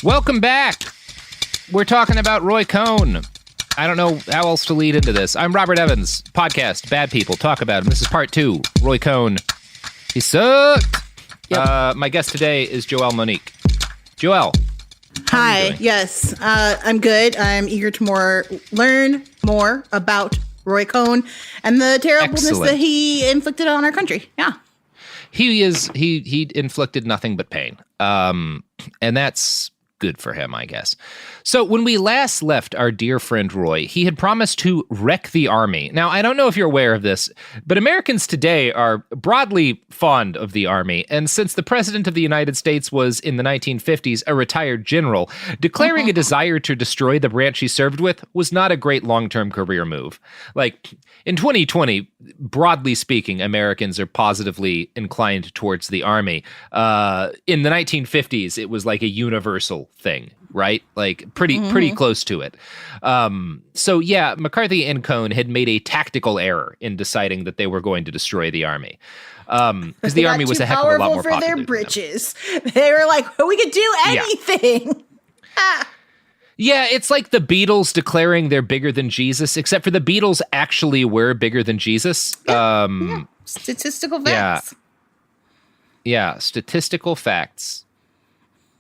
Welcome back. We're talking about Roy Cohn. I don't know how else to lead into this. I'm Robert Evans, podcast, Bad People, Talk About Him. This is part 2, Roy Cohn. He sucked. Yep. My guest today is Joelle Monique. Joelle. Hi, yes, I'm good. I'm eager to learn more about Roy Cohn and the terribleness that he inflicted on our country. Yeah. He inflicted nothing but pain. And that's good for him, I guess. So when we last left our dear friend Roy, he had promised to wreck the army. Now, I don't know if you're aware of this, but Americans today are broadly fond of the army. And since the president of the United States was, in the 1950s, a retired general, declaring a desire to destroy the branch he served with was not a great long-term career move. Like, in 2020, broadly speaking, Americans are positively inclined towards the army. In the 1950s, it was like a universal thing, right? Like pretty close to it. So yeah, McCarthy and Cohn had made a tactical error in deciding that they were going to destroy the army. Because the army was a heck of a lot more popular for their britches. They were like, we could do anything. Yeah. Yeah, it's like the Beatles declaring they're bigger than Jesus, except for the Beatles actually were bigger than Jesus. Statistical facts. Yeah, statistical facts.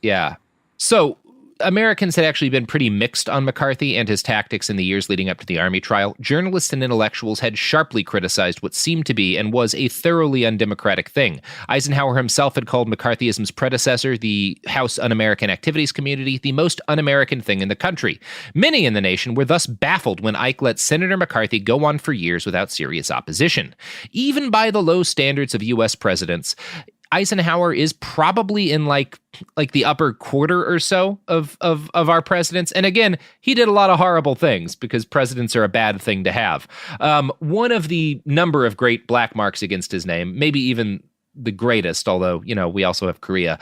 Yeah. So Americans had actually been pretty mixed on McCarthy and his tactics in the years leading up to the Army trial. Journalists and intellectuals had sharply criticized what seemed to be and was a thoroughly undemocratic thing. Eisenhower himself had called McCarthyism's predecessor, the House Un-American Activities Community, the most un-American thing in the country. Many in the nation were thus baffled when Ike let Senator McCarthy go on for years without serious opposition. Even by the low standards of U.S. presidents, Eisenhower is probably in like the upper quarter or so of our presidents. And again, he did a lot of horrible things because presidents are a bad thing to have. One of the number of great black marks against his name, maybe even the greatest, although, we also have Korea,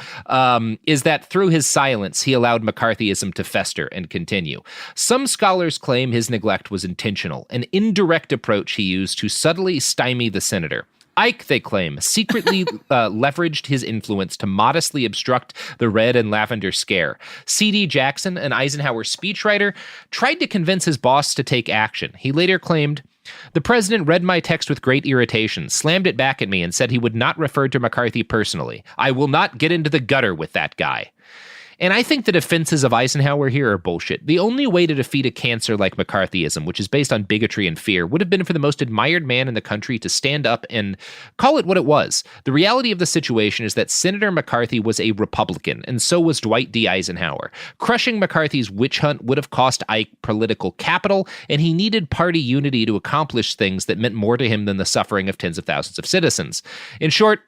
is that through his silence, he allowed McCarthyism to fester and continue. Some scholars claim his neglect was intentional, an indirect approach he used to subtly stymie the senator. Ike, they claim, secretly leveraged his influence to modestly obstruct the Red and Lavender Scare. C.D. Jackson, an Eisenhower speechwriter, tried to convince his boss to take action. He later claimed, "The president read my text with great irritation, slammed it back at me, and said he would not refer to McCarthy personally. I will not get into the gutter with that guy." And I think the defenses of Eisenhower here are bullshit. The only way to defeat a cancer like McCarthyism, which is based on bigotry and fear, would have been for the most admired man in the country to stand up and call it what it was. The reality of the situation is that Senator McCarthy was a Republican, and so was Dwight D Eisenhower. Crushing McCarthy's witch hunt would have cost Ike political capital, and he needed party unity to accomplish things that meant more to him than the suffering of tens of thousands of citizens. In short,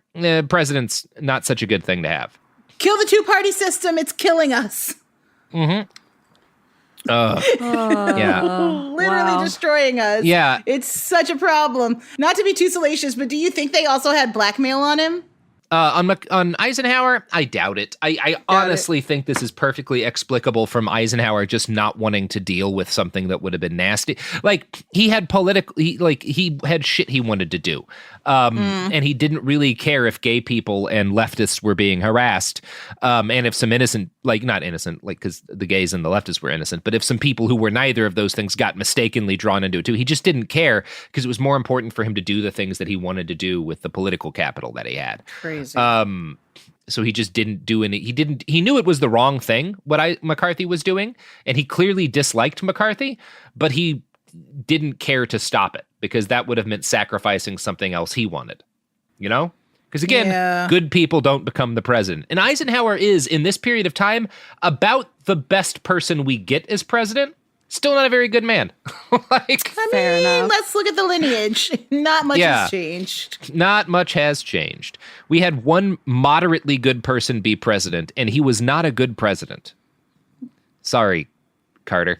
president's not such a good thing to have. Kill the two-party system. It's killing us. Yeah. Literally destroying us. Yeah. It's such a problem. Not to be too salacious, but do you think they also had blackmail on him? On Eisenhower, I doubt it. I honestly think this is perfectly explicable from Eisenhower just not wanting to deal with something that would have been nasty. Like, he had he had shit he wanted to do. And he didn't really care if gay people and leftists were being harassed. And if some innocent, not innocent, because the gays and the leftists were innocent, but if some people who were neither of those things got mistakenly drawn into it too, he just didn't care because it was more important for him to do the things that he wanted to do with the political capital that he had. Crazy. So he just didn't do any, he knew it was the wrong thing, what McCarthy was doing, and he clearly disliked McCarthy, but he didn't care to stop it because that would have meant sacrificing something else he wanted, Because again, good people don't become the president. And Eisenhower is, in this period of time, about the best person we get as president. Still not a very good man. Fair enough. Let's look at the lineage. Not much has changed. Not much has changed. We had one moderately good person be president, and he was not a good president. Sorry, Carter.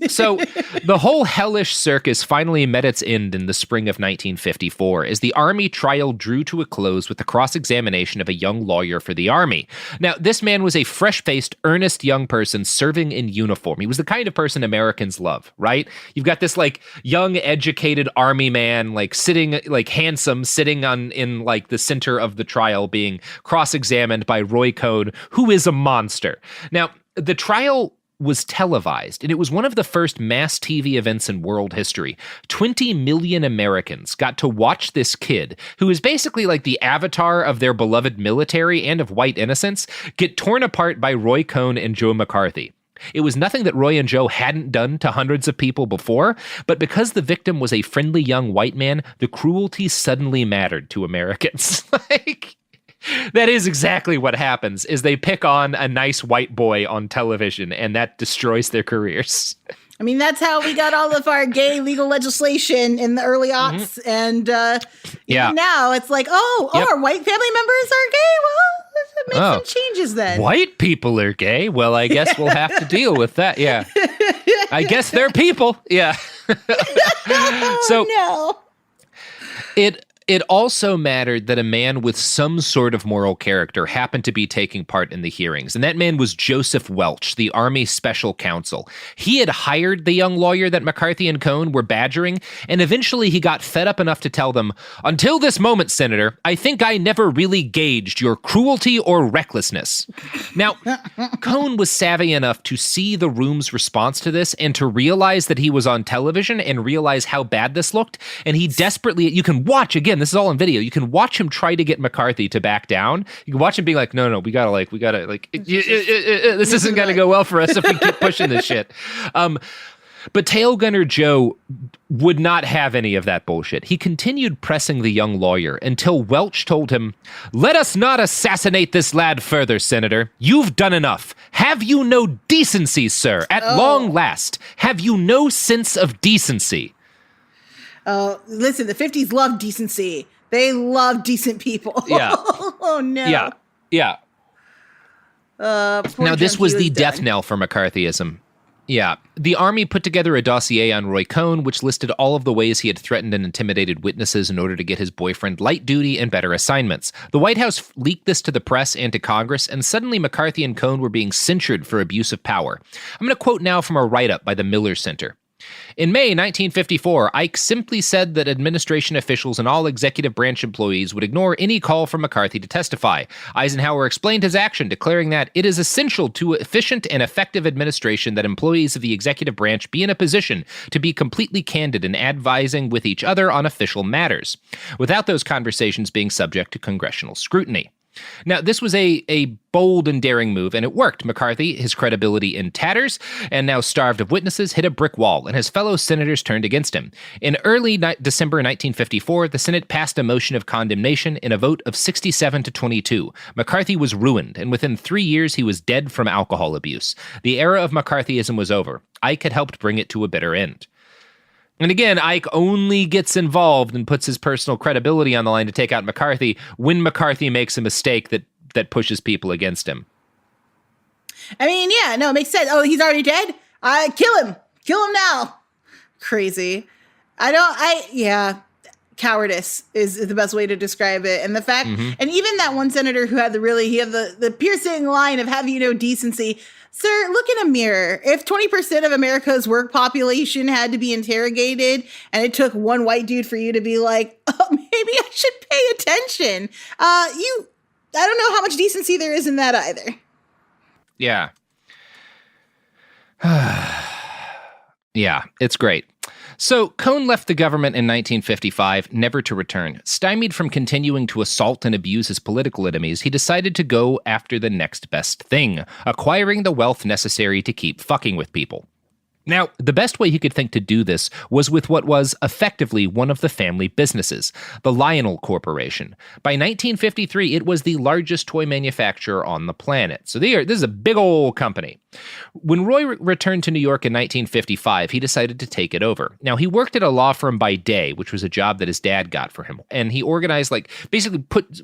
So the whole hellish circus finally met its end in the spring of 1954 as the Army trial drew to a close with the cross-examination of a young lawyer for the Army. Now, this man was a fresh-faced, earnest young person serving in uniform. He was the kind of person Americans love, right? You've got this like young, educated Army man, like sitting, like handsome, sitting in like the center of the trial, being cross-examined by Roy Cohn, who is a monster. Now, the trial was televised, and it was one of the first mass TV events in world history. 20 million Americans got to watch this kid, who is basically like the avatar of their beloved military and of white innocence, get torn apart by Roy Cohn and Joe McCarthy. It was nothing that Roy and Joe hadn't done to hundreds of people before, but because the victim was a friendly young white man, the cruelty suddenly mattered to Americans. That is exactly what happens, is they pick on a nice white boy on television, and that destroys their careers. I mean, that's how we got all of our gay legal legislation in the early aughts. Mm-hmm. And even now, it's like, our white family members are gay? Well, make some changes then. White people are gay? Well, I guess we'll have to deal with that, yeah. I guess they're people, yeah. So, no. It also mattered that a man with some sort of moral character happened to be taking part in the hearings, and that man was Joseph Welch, the Army Special Counsel. He had hired the young lawyer that McCarthy and Cohn were badgering, and eventually he got fed up enough to tell them, "Until this moment, Senator, I think I never really gauged your cruelty or recklessness." Now, Cohn was savvy enough to see the room's response to this and to realize that he was on television and realize how bad this looked, and he desperately, you can watch, again, this is all on video. You can watch him try to get McCarthy to back down. You can watch him being like, no, we gotta, this isn't gonna go well for us if we keep pushing this shit. But Tail Gunner Joe would not have any of that bullshit. He continued pressing the young lawyer until Welch told him, "Let us not assassinate this lad further, Senator. You've done enough. Have you no decency, sir? At long last, have you no sense of decency?" Listen, the 50s love decency. They love decent people. Yeah. Oh, no. Yeah. Now, this was the death knell for McCarthyism. Yeah. The Army put together a dossier on Roy Cohn, which listed all of the ways he had threatened and intimidated witnesses in order to get his boyfriend light duty and better assignments. The White House leaked this to the press and to Congress, and suddenly McCarthy and Cohn were being censured for abuse of power. I'm going to quote now from a write-up by the Miller Center. In May 1954, Ike simply said that administration officials and all executive branch employees would ignore any call from McCarthy to testify. Eisenhower explained his action, declaring that it is essential to efficient and effective administration that employees of the executive branch be in a position to be completely candid in advising with each other on official matters, without those conversations being subject to congressional scrutiny. Now, this was a bold and daring move, and it worked. McCarthy, his credibility in tatters, and now starved of witnesses, hit a brick wall, and his fellow senators turned against him. In early December 1954, the Senate passed a motion of condemnation in a vote of 67 to 22. McCarthy was ruined, and within 3 years, he was dead from alcohol abuse. The era of McCarthyism was over. Ike had helped bring it to a bitter end. And again, Ike only gets involved and puts his personal credibility on the line to take out McCarthy when McCarthy makes a mistake that pushes people against him. I mean, yeah, no, it makes sense. Oh, he's already dead? Kill him. Kill him now. Crazy. Cowardice is the best way to describe it. And the fact, and even that one senator who had the piercing line of have you no decency. Sir, look in a mirror. If 20% of America's work population had to be interrogated and it took one white dude for you to be like, oh, maybe I should pay attention. I don't know how much decency there is in that either. Yeah. Yeah, it's great. So Cohn left the government in 1955, never to return. Stymied from continuing to assault and abuse his political enemies, he decided to go after the next best thing, acquiring the wealth necessary to keep fucking with people. Now, the best way he could think to do this was with what was effectively one of the family businesses, the Lionel Corporation. By 1953, it was the largest toy manufacturer on the planet. So this is a big old company. When Roy returned to New York in 1955, he decided to take it over. Now, he worked at a law firm by day, which was a job that his dad got for him. And he organized,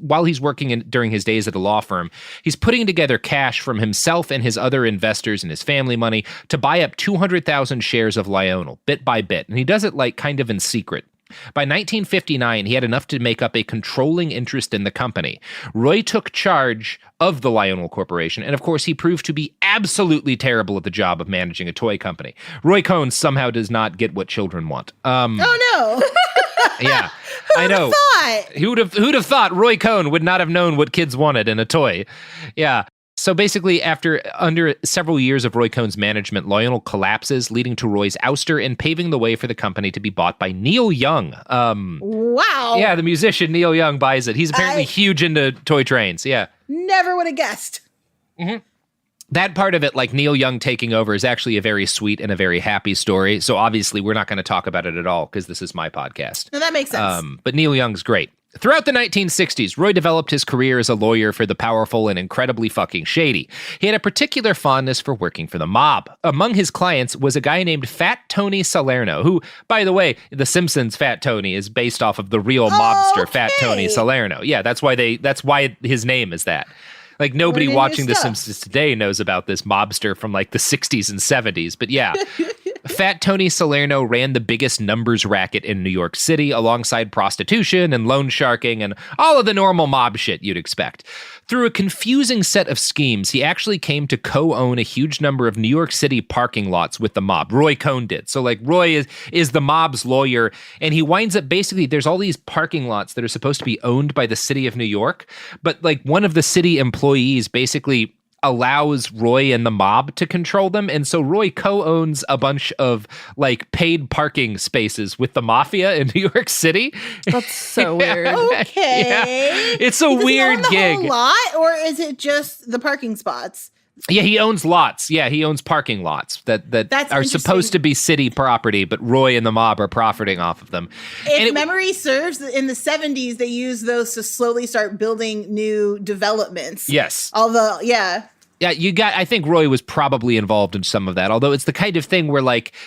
while he's working during his days at a law firm, he's putting together cash from himself and his other investors and his family money to buy up 200,000 shares of Lionel, bit by bit. And he does it kind of in secret. By 1959, he had enough to make up a controlling interest in the company. Roy took charge of the Lionel Corporation, and of course, he proved to be absolutely terrible at the job of managing a toy company. Roy Cohn somehow does not get what children want. Oh, no. Yeah, I know. Who'd have thought Roy Cohn would not have known what kids wanted in a toy? Yeah. So basically, under several years of Roy Cohn's management, Lionel collapses, leading to Roy's ouster and paving the way for the company to be bought by Neil Young. Wow. Yeah, the musician Neil Young buys it. He's apparently huge into toy trains. Yeah. Never would have guessed. Mm-hmm. That part of it, Neil Young taking over, is actually a very sweet and a very happy story. So obviously, we're not going to talk about it at all because this is my podcast. No, that makes sense. But Neil Young's great. Throughout the 1960s, Roy developed his career as a lawyer for the powerful and incredibly fucking shady. He had a particular fondness for working for the mob. Among his clients was a guy named Fat Tony Salerno, who, by the way, The Simpsons' Fat Tony is based off of the real mobster Fat Tony Salerno. Yeah, that's why his name is that. Nobody watching The Simpsons today knows about this mobster from the 60s and 70s, but yeah. Fat Tony Salerno ran the biggest numbers racket in New York City alongside prostitution and loan sharking and all of the normal mob shit you'd expect. Through a confusing set of schemes, he actually came to co-own a huge number of New York City parking lots with the mob. Roy Cohn did. So Roy is the mob's lawyer, and he winds up basically, there's all these parking lots that are supposed to be owned by the city of New York, but one of the city employees basically allows Roy and the mob to control them. And so Roy co-owns a bunch of paid parking spaces with the mafia in New York City. That's so weird. Okay. Yeah. It's a weird gig. He own the whole lot, or is it just the parking spots? Yeah, he owns lots. Yeah, he owns parking lots that are supposed to be city property, but Roy and the mob are profiting off of them. If memory serves, in the 70s, they used those to slowly start building new developments. Yes. Although, yeah. Yeah, I think Roy was probably involved in some of that, although it's the kind of thing where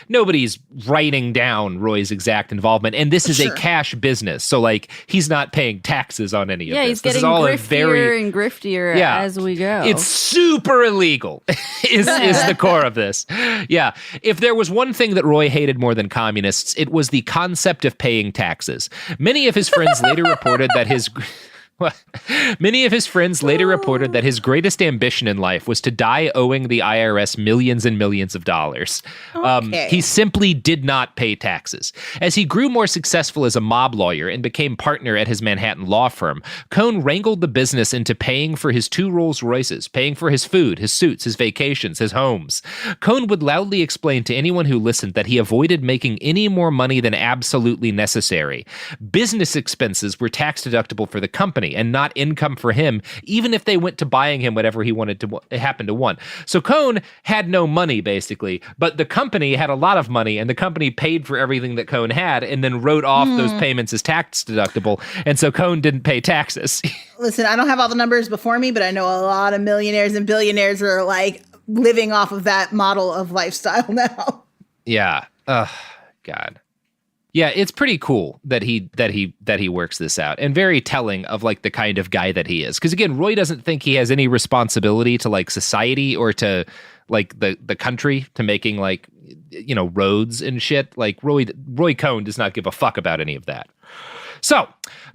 nobody's writing down Roy's exact involvement, and this is a cash business, so he's not paying taxes on any of this. Yeah, he's this getting griftier and griftier as we go. It's super illegal, is the core of this. Yeah, if there was one thing that Roy hated more than communists, it was the concept of paying taxes. Many of his friends later reported that his greatest ambition in life was to die owing the IRS millions and millions of dollars. He simply did not pay taxes. As he grew more successful as a mob lawyer and became partner at his Manhattan law firm, Cohn wrangled the business into paying for his 2 Rolls Royces, paying for his food, his suits, his vacations, his homes. Cohn would loudly explain to anyone who listened that he avoided making any more money than absolutely necessary. Business expenses were tax deductible for the company and not income for him, even if they went to buying him whatever he wanted to happen to want. So Cohn had no money, basically, but the company had a lot of money, and the company paid for everything that Cohn had and then wrote off those payments as tax deductible, and so Cohn didn't pay taxes. Listen, I don't have all the numbers before me, but I know a lot of millionaires and billionaires are living off of that model of lifestyle now. Yeah. God. Yeah, it's pretty cool that he works this out, and very telling of the kind of guy that he is. Because again, Roy doesn't think he has any responsibility to society or to the country, to making roads and shit. Roy Cohn does not give a fuck about any of that. So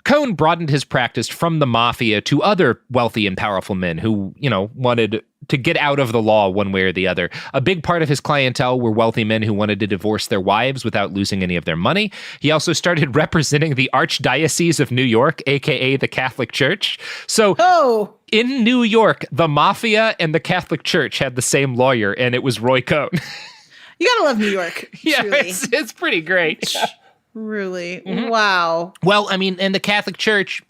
Cohn broadened his practice from the mafia to other wealthy and powerful men who, wanted to get out of the law one way or the other. A big part of his clientele were wealthy men who wanted to divorce their wives without losing any of their money. He also started representing the Archdiocese of New York, aka the Catholic Church. So in New York, the mafia and the Catholic Church had the same lawyer, and it was Roy Cohn. You gotta love New York. Yeah, it's pretty great. Really? Mm-hmm. Wow. Well, I mean, and the Catholic Church,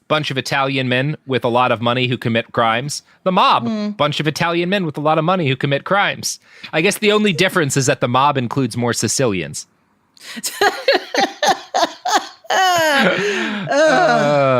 bunch of Italian men with a lot of money who commit crimes. The mob, bunch of Italian men with a lot of money who commit crimes. I guess the only difference is that the mob includes more Sicilians.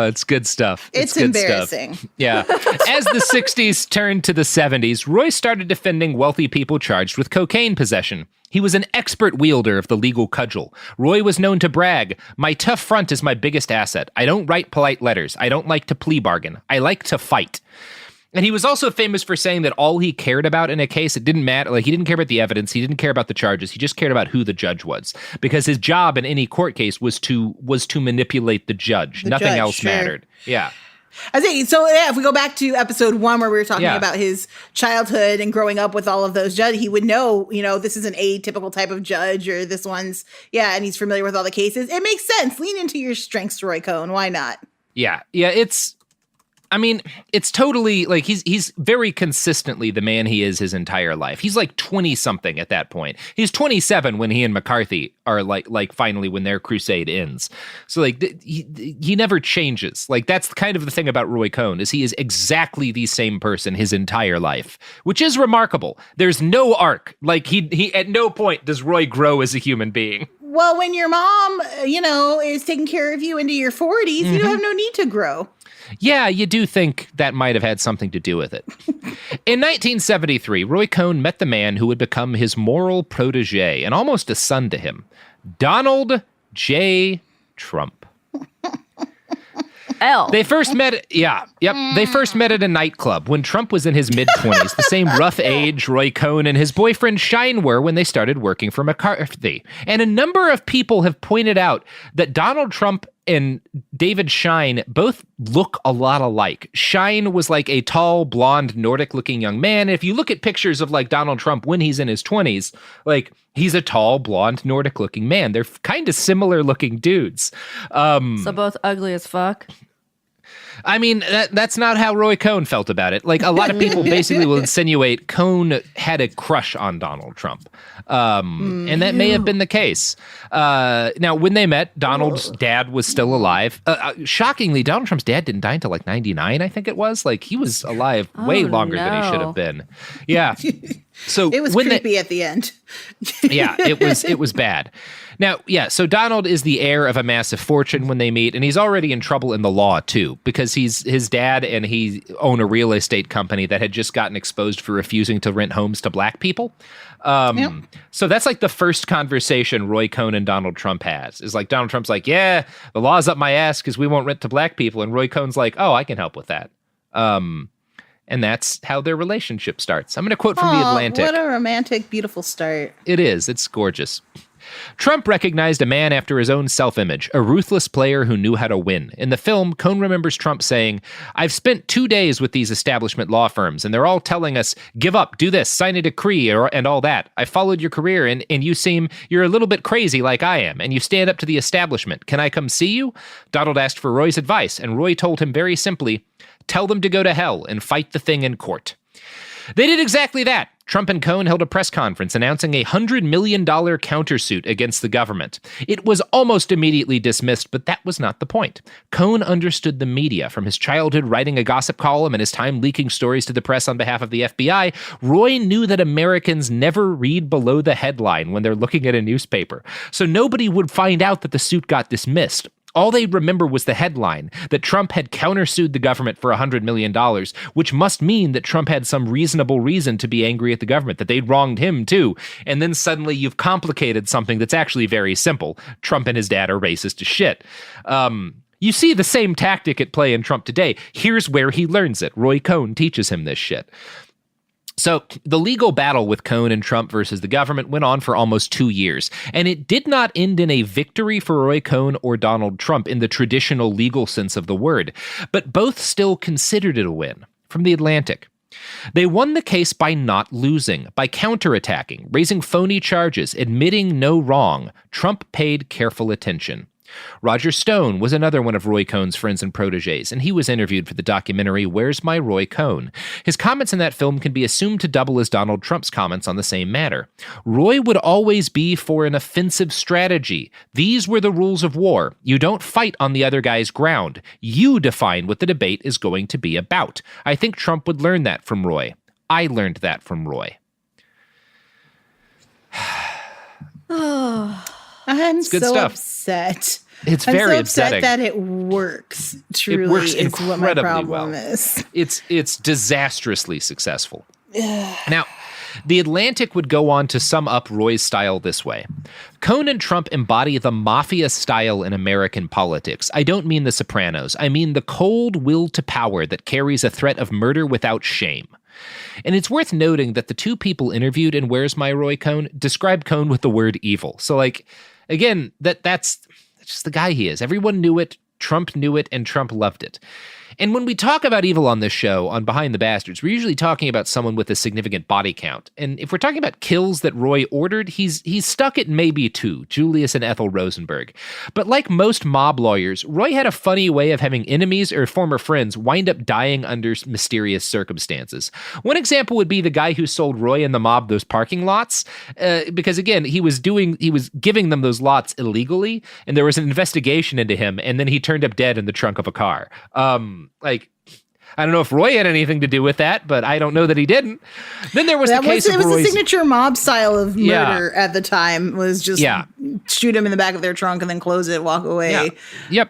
It's good stuff. It's good embarrassing. Stuff. Yeah. As the 60s turned to the 70s, Roy started defending wealthy people charged with cocaine possession. He was an expert wielder of the legal cudgel. Roy was known to brag, "My tough front is my biggest asset. I don't write polite letters. I don't like to plea bargain. I like to fight." And he was also famous for saying that all he cared about in a case, it didn't matter. Like, he didn't care about the evidence. He didn't care about the charges. He just cared about who the judge was, because his job in any court case was to manipulate the judge. Nothing else mattered. Yeah. I think so. Yeah, if we go back to episode 1 where we were talking about his childhood and growing up with all of those judges, he would know, this is an atypical type of judge, or this one's, and he's familiar with all the cases. It makes sense. Lean into your strengths, Roy Cohn. Why not? Yeah. It's totally like he's very consistently the man he is his entire life. He's like 20 something at that point. He's 27 when he and McCarthy are like finally when their crusade ends. So like he never changes. Like, that's kind of the thing about Roy Cohn, is he is exactly the same person his entire life, which is remarkable. There's no arc. Like he at no point does Roy grow as a human being. Well, when your mom, is taking care of you into your 40s, you have no need to grow. Yeah, you do think that might have had something to do with it. In 1973, Roy Cohn met the man who would become his moral protege and almost a son to him, Donald J. Trump. They first met, They first met at a nightclub when Trump was in his mid-20s, the same rough age Roy Cohn and his boyfriend Shine were when they started working for McCarthy. And a number of people have pointed out that Donald Trump and David Shine both look a lot alike. Shine was like a tall, blonde, Nordic-looking young man. If you look at pictures of like Donald Trump when he's in his 20s, like, he's a tall, blonde, Nordic-looking man. They're kind of similar-looking dudes. So both ugly as fuck? I mean, that's not how Roy Cohn felt about it. Like, a lot of people basically will insinuate Cohn had a crush on Donald Trump. And that may have been the case. Now, when they met, Donald's dad was still alive. Shockingly, Donald Trump's dad didn't die until like 99, I think it was. Like, he was alive way longer than he should have been. Yeah. So it was creepy at the end. Yeah, it was bad. Now, so Donald is the heir of a massive fortune when they meet, and he's already in trouble in the law, too, because his dad and he own a real estate company that had just gotten exposed for refusing to rent homes to black people. So that's like the first conversation Roy Cohn and Donald Trump has, is like, Donald Trump's like, yeah, the law's up my ass because we won't rent to black people. And Roy Cohn's like, oh, I can help with that. And that's how their relationship starts. I'm going to quote from The Atlantic. What a romantic, beautiful start. It is. It's gorgeous. Trump recognized a man after his own self-image, a ruthless player who knew how to win. In the film, Cohn remembers Trump saying, "I've spent 2 days with these establishment law firms, and they're all telling us, give up, do this, sign a decree, and all that. I followed your career, and you're a little bit crazy like I am, and you stand up to the establishment. Can I come see you?" Donald asked for Roy's advice, and Roy told him very simply, "Tell them to go to hell and fight the thing in court." They did exactly that. Trump and Cohn held a press conference announcing a $100 million countersuit against the government. It was almost immediately dismissed, but that was not the point. Cohn understood the media. From his childhood writing a gossip column and his time leaking stories to the press on behalf of the FBI, Roy knew that Americans never read below the headline when they're looking at a newspaper. So nobody would find out that the suit got dismissed. All they remember was the headline, that Trump had countersued the government for $100 million, which must mean that Trump had some reasonable reason to be angry at the government, that they'd wronged him too. And then suddenly you've complicated something that's actually very simple. Trump and his dad are racist as shit. You see the same tactic at play in Trump today. Here's where he learns it. Roy Cohn teaches him this shit. So the legal battle with Cohn and Trump versus the government went on for almost 2 years, and it did not end in a victory for Roy Cohn or Donald Trump in the traditional legal sense of the word, but both still considered it a win. From The Atlantic. They won the case by not losing, by counterattacking, raising phony charges, admitting no wrong. Trump paid careful attention. Roger Stone was another one of Roy Cohn's friends and protégés, and he was interviewed for the documentary Where's My Roy Cohn? His comments in that film can be assumed to double as Donald Trump's comments on the same matter. Roy would always be for an offensive strategy. These were the rules of war. You don't fight on the other guy's ground. You define what the debate is going to be about. I think Trump would learn that from Roy. I learned that from Roy. I'm good so stuff. upset. It's very I'm so upsetting. upset that it works. Truly, It works is what my incredibly problem well. is. It's disastrously successful. Now, The Atlantic would go on to sum up Roy's style this way. Cohn and Trump embody the mafia style in American politics. I don't mean The Sopranos. I mean the cold will to power that carries a threat of murder without shame. And it's worth noting that the two people interviewed in Where's My Roy Cohn described Cohn with the word evil. So, again, that's just the guy he is. Everyone knew it, Trump knew it, and Trump loved it. And when we talk about evil on this show, on Behind the Bastards, we're usually talking about someone with a significant body count. And if we're talking about kills that Roy ordered, he's stuck at maybe 2, Julius and Ethel Rosenberg. But like most mob lawyers, Roy had a funny way of having enemies or former friends wind up dying under mysterious circumstances. One example would be the guy who sold Roy and the mob those parking lots, because again, he was giving them those lots illegally, and there was an investigation into him, and then he turned up dead in the trunk of a car. I don't know if Roy had anything to do with that, but I don't know that he didn't. Then there was the case of Roy's... It was the signature mob style of murder at the time, was just shoot him in the back of their trunk and then close it, walk away. Yeah.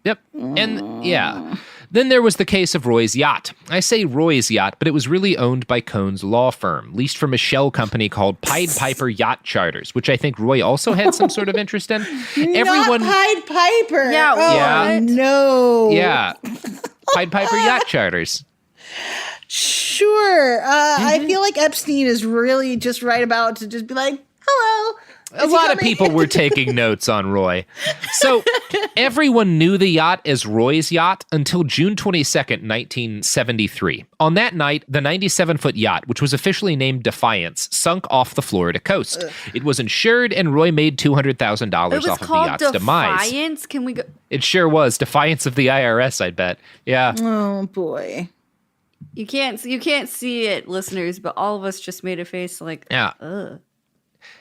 Yep. And then there was the case of Roy's yacht. I say Roy's yacht, but it was really owned by Cohn's law firm, leased from a shell company called Pied Piper Yacht Charters, which I think Roy also had some sort of interest in. Not Pied Piper. Yeah. No. Yeah. Pied Piper Yacht Charters. Sure. I feel like Epstein is really just right about to just be like, hello. A lot of people were taking notes on Roy. So everyone knew the yacht as Roy's yacht until June 22nd, 1973. On that night, the 97-foot yacht, which was officially named Defiance, sunk off the Florida coast. It was insured, and Roy made $200,000 off of the yacht's demise. Defiance? Can we go? It sure was. Defiance of the IRS, I bet. Yeah. Oh, boy. You can't see it, listeners, but all of us just made a face like, ugh.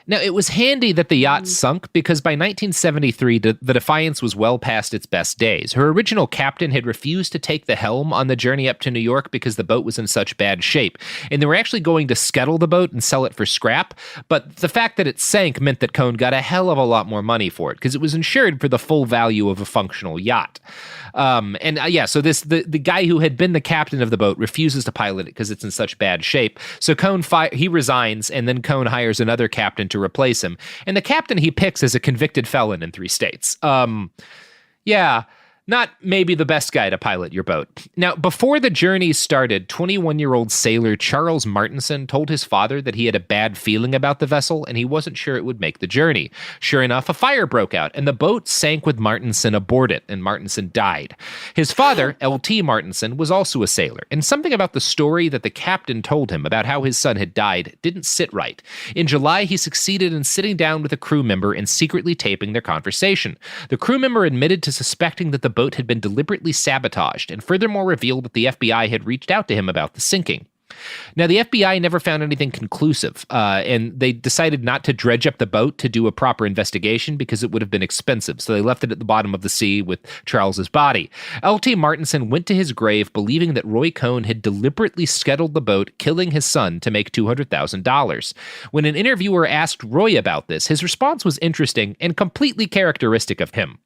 Now, it was handy that the yacht sunk because by 1973, the Defiance was well past its best days. Her original captain had refused to take the helm on the journey up to New York because the boat was in such bad shape. And they were actually going to scuttle the boat and sell it for scrap. But the fact that it sank meant that Cohn got a hell of a lot more money for it because it was insured for the full value of a functional yacht. So the guy who had been the captain of the boat refuses to pilot it because it's in such bad shape. So Cohn he resigns, and then Cohn hires another captain to replace him. And the captain he picks is a convicted felon in 3 states. Not maybe the best guy to pilot your boat. Now, before the journey started, 21-year-old sailor Charles Martinson told his father that he had a bad feeling about the vessel and he wasn't sure it would make the journey. Sure enough, a fire broke out and the boat sank with Martinson aboard it, and Martinson died. His father, L.T. Martinson, was also a sailor, and something about the story that the captain told him about how his son had died didn't sit right. In July, he succeeded in sitting down with a crew member and secretly taping their conversation. The crew member admitted to suspecting that the boat had been deliberately sabotaged, and furthermore revealed that the FBI had reached out to him about the sinking. Now, the FBI never found anything conclusive, and they decided not to dredge up the boat to do a proper investigation because it would have been expensive, so they left it at the bottom of the sea with Charles's body. L.T. Martinson went to his grave believing that Roy Cohn had deliberately scuttled the boat, killing his son to make $200,000. When an interviewer asked Roy about this, his response was interesting and completely characteristic of him.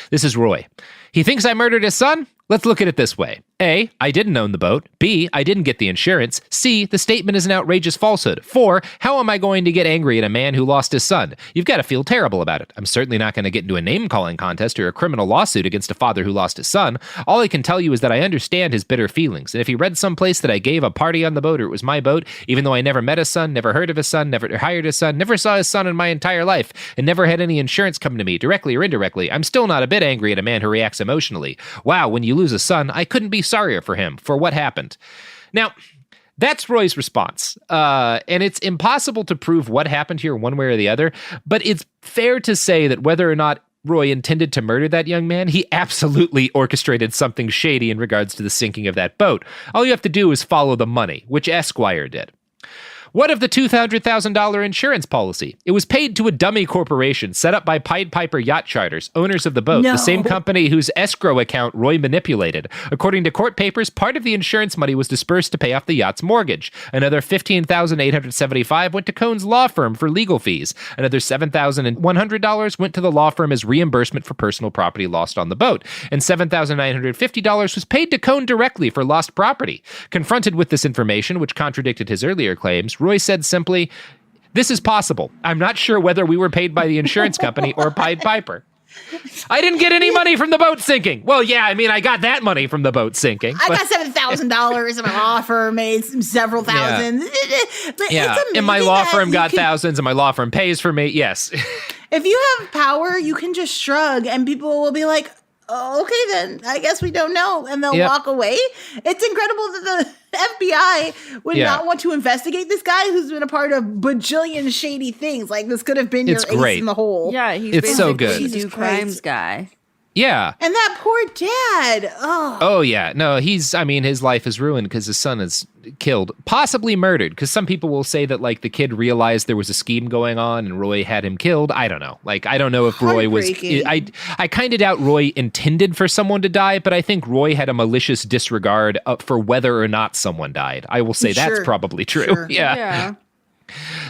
This is Roy. He thinks I murdered his son? Let's look at it this way. A, I didn't own the boat. B, I didn't get the insurance. C, the statement is an outrageous falsehood. 4, how am I going to get angry at a man who lost his son? You've got to feel terrible about it. I'm certainly not going to get into a name-calling contest or a criminal lawsuit against a father who lost his son. All I can tell you is that I understand his bitter feelings, and if he read someplace that I gave a party on the boat or it was my boat, even though I never met his son, never heard of his son, never hired his son, never saw his son in my entire life, and never had any insurance come to me, directly or indirectly, I'm still not a bit angry at a man who reacts emotionally. Wow, when you lose a son, I couldn't be sorrier for him, for what happened. Now, that's Roy's response. And it's impossible to prove what happened here one way or the other, but it's fair to say that whether or not Roy intended to murder that young man, he absolutely orchestrated something shady in regards to the sinking of that boat. All you have to do is follow the money, which Esquire did. What of the $200,000 insurance policy? It was paid to a dummy corporation set up by Pied Piper Yacht Charters, owners of the boat, the same company whose escrow account Roy manipulated. According to court papers, part of the insurance money was dispersed to pay off the yacht's mortgage. Another $15,875 went to Cohn's law firm for legal fees. Another $7,100 went to the law firm as reimbursement for personal property lost on the boat. And $7,950 was paid to Cohn directly for lost property. Confronted with this information, which contradicted his earlier claims, Roy said simply, "This is possible. I'm not sure whether we were paid by the insurance company or Pied Piper. I didn't get any money from the boat sinking." Well, yeah, I mean, I got that money from the boat sinking. I got $7,000 and my law firm made several thousands. Yeah, and my law firm got thousands and my law firm pays for me. Yes. If you have power, you can just shrug and people will be like, "Oh, okay, then I guess we don't know," and they'll walk away. It's incredible that the FBI would not want to investigate this guy who's been a part of bajillion shady things. Like, this could have been your ace in the hole. Yeah, he's it's so good. He's a crimes guy. Yeah. And that poor dad. Oh, yeah. No, his life is ruined because his son is killed, possibly murdered, because some people will say that, like, the kid realized there was a scheme going on and Roy had him killed. I don't know. Like, I don't know if Roy was... I kind of doubt Roy intended for someone to die, but I think Roy had a malicious disregard for whether or not someone died. I will say that's probably true. Sure. Yeah.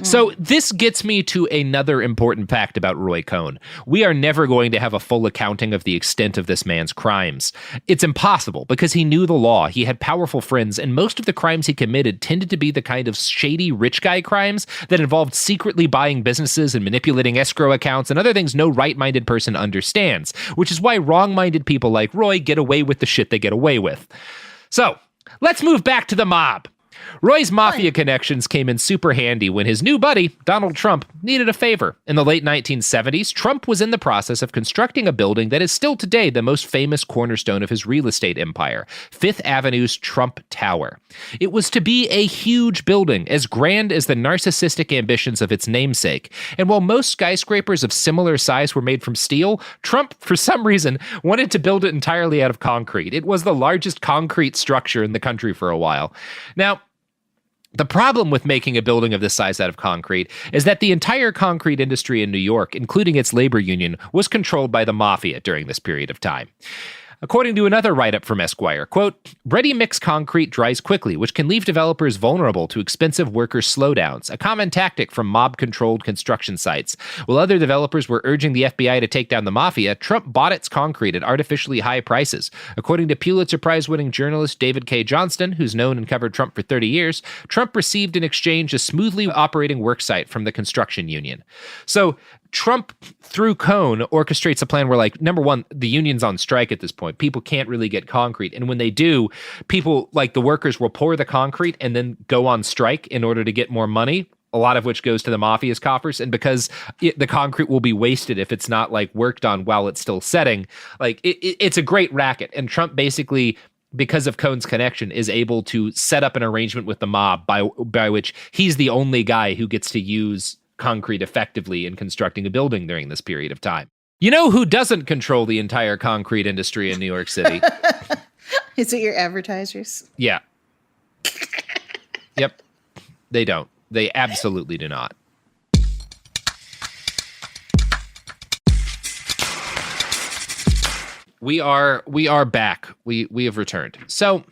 So this gets me to another important fact about Roy Cohn. We are never going to have a full accounting of the extent of this man's crimes. It's impossible because he knew the law, he had powerful friends, and most of the crimes he committed tended to be the kind of shady rich guy crimes that involved secretly buying businesses and manipulating escrow accounts and other things no right-minded person understands, which is why wrong-minded people like Roy get away with the shit they get away with. So, let's move back to the mob. Roy's Mafia connections came in super handy when his new buddy, Donald Trump, needed a favor. In the late 1970s, Trump was in the process of constructing a building that is still today the most famous cornerstone of his real estate empire, Fifth Avenue's Trump Tower. It was to be a huge building, as grand as the narcissistic ambitions of its namesake. And while most skyscrapers of similar size were made from steel, Trump, for some reason, wanted to build it entirely out of concrete. It was the largest concrete structure in the country for a while. Now, the problem with making a building of this size out of concrete is that the entire concrete industry in New York, including its labor union, was controlled by the mafia during this period of time. According to another write-up from Esquire, quote, "Ready-mix concrete dries quickly, which can leave developers vulnerable to expensive worker slowdowns, a common tactic from mob-controlled construction sites. While other developers were urging the FBI to take down the mafia, Trump bought its concrete at artificially high prices. According to Pulitzer Prize-winning journalist David K. Johnston, who's known and covered Trump for 30 years, Trump received in exchange a smoothly operating worksite from the construction union." So Trump, through Cohn, orchestrates a plan where, like, number one, the union's on strike at this point. People can't really get concrete. And when they do, people, like the workers, will pour the concrete and then go on strike in order to get more money, a lot of which goes to the mafia's coffers. And because the concrete will be wasted if it's not, like, worked on while it's still setting, like, it's a great racket. And Trump basically, because of Cohn's connection, is able to set up an arrangement with the mob by which he's the only guy who gets to use concrete effectively in constructing a building during this period of time. You know who doesn't control the entire concrete industry in New York City? Is it your advertisers? Yeah. Yep. They don't. They absolutely do not. We are back. We have returned. So,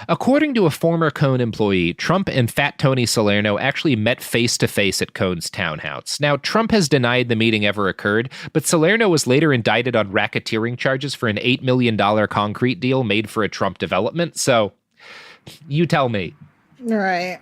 according to a former Cohn employee, Trump and Fat Tony Salerno actually met face-to-face at Cohn's townhouse. Now, Trump has denied the meeting ever occurred, but Salerno was later indicted on racketeering charges for an $8 million concrete deal made for a Trump development. So, you tell me. Right.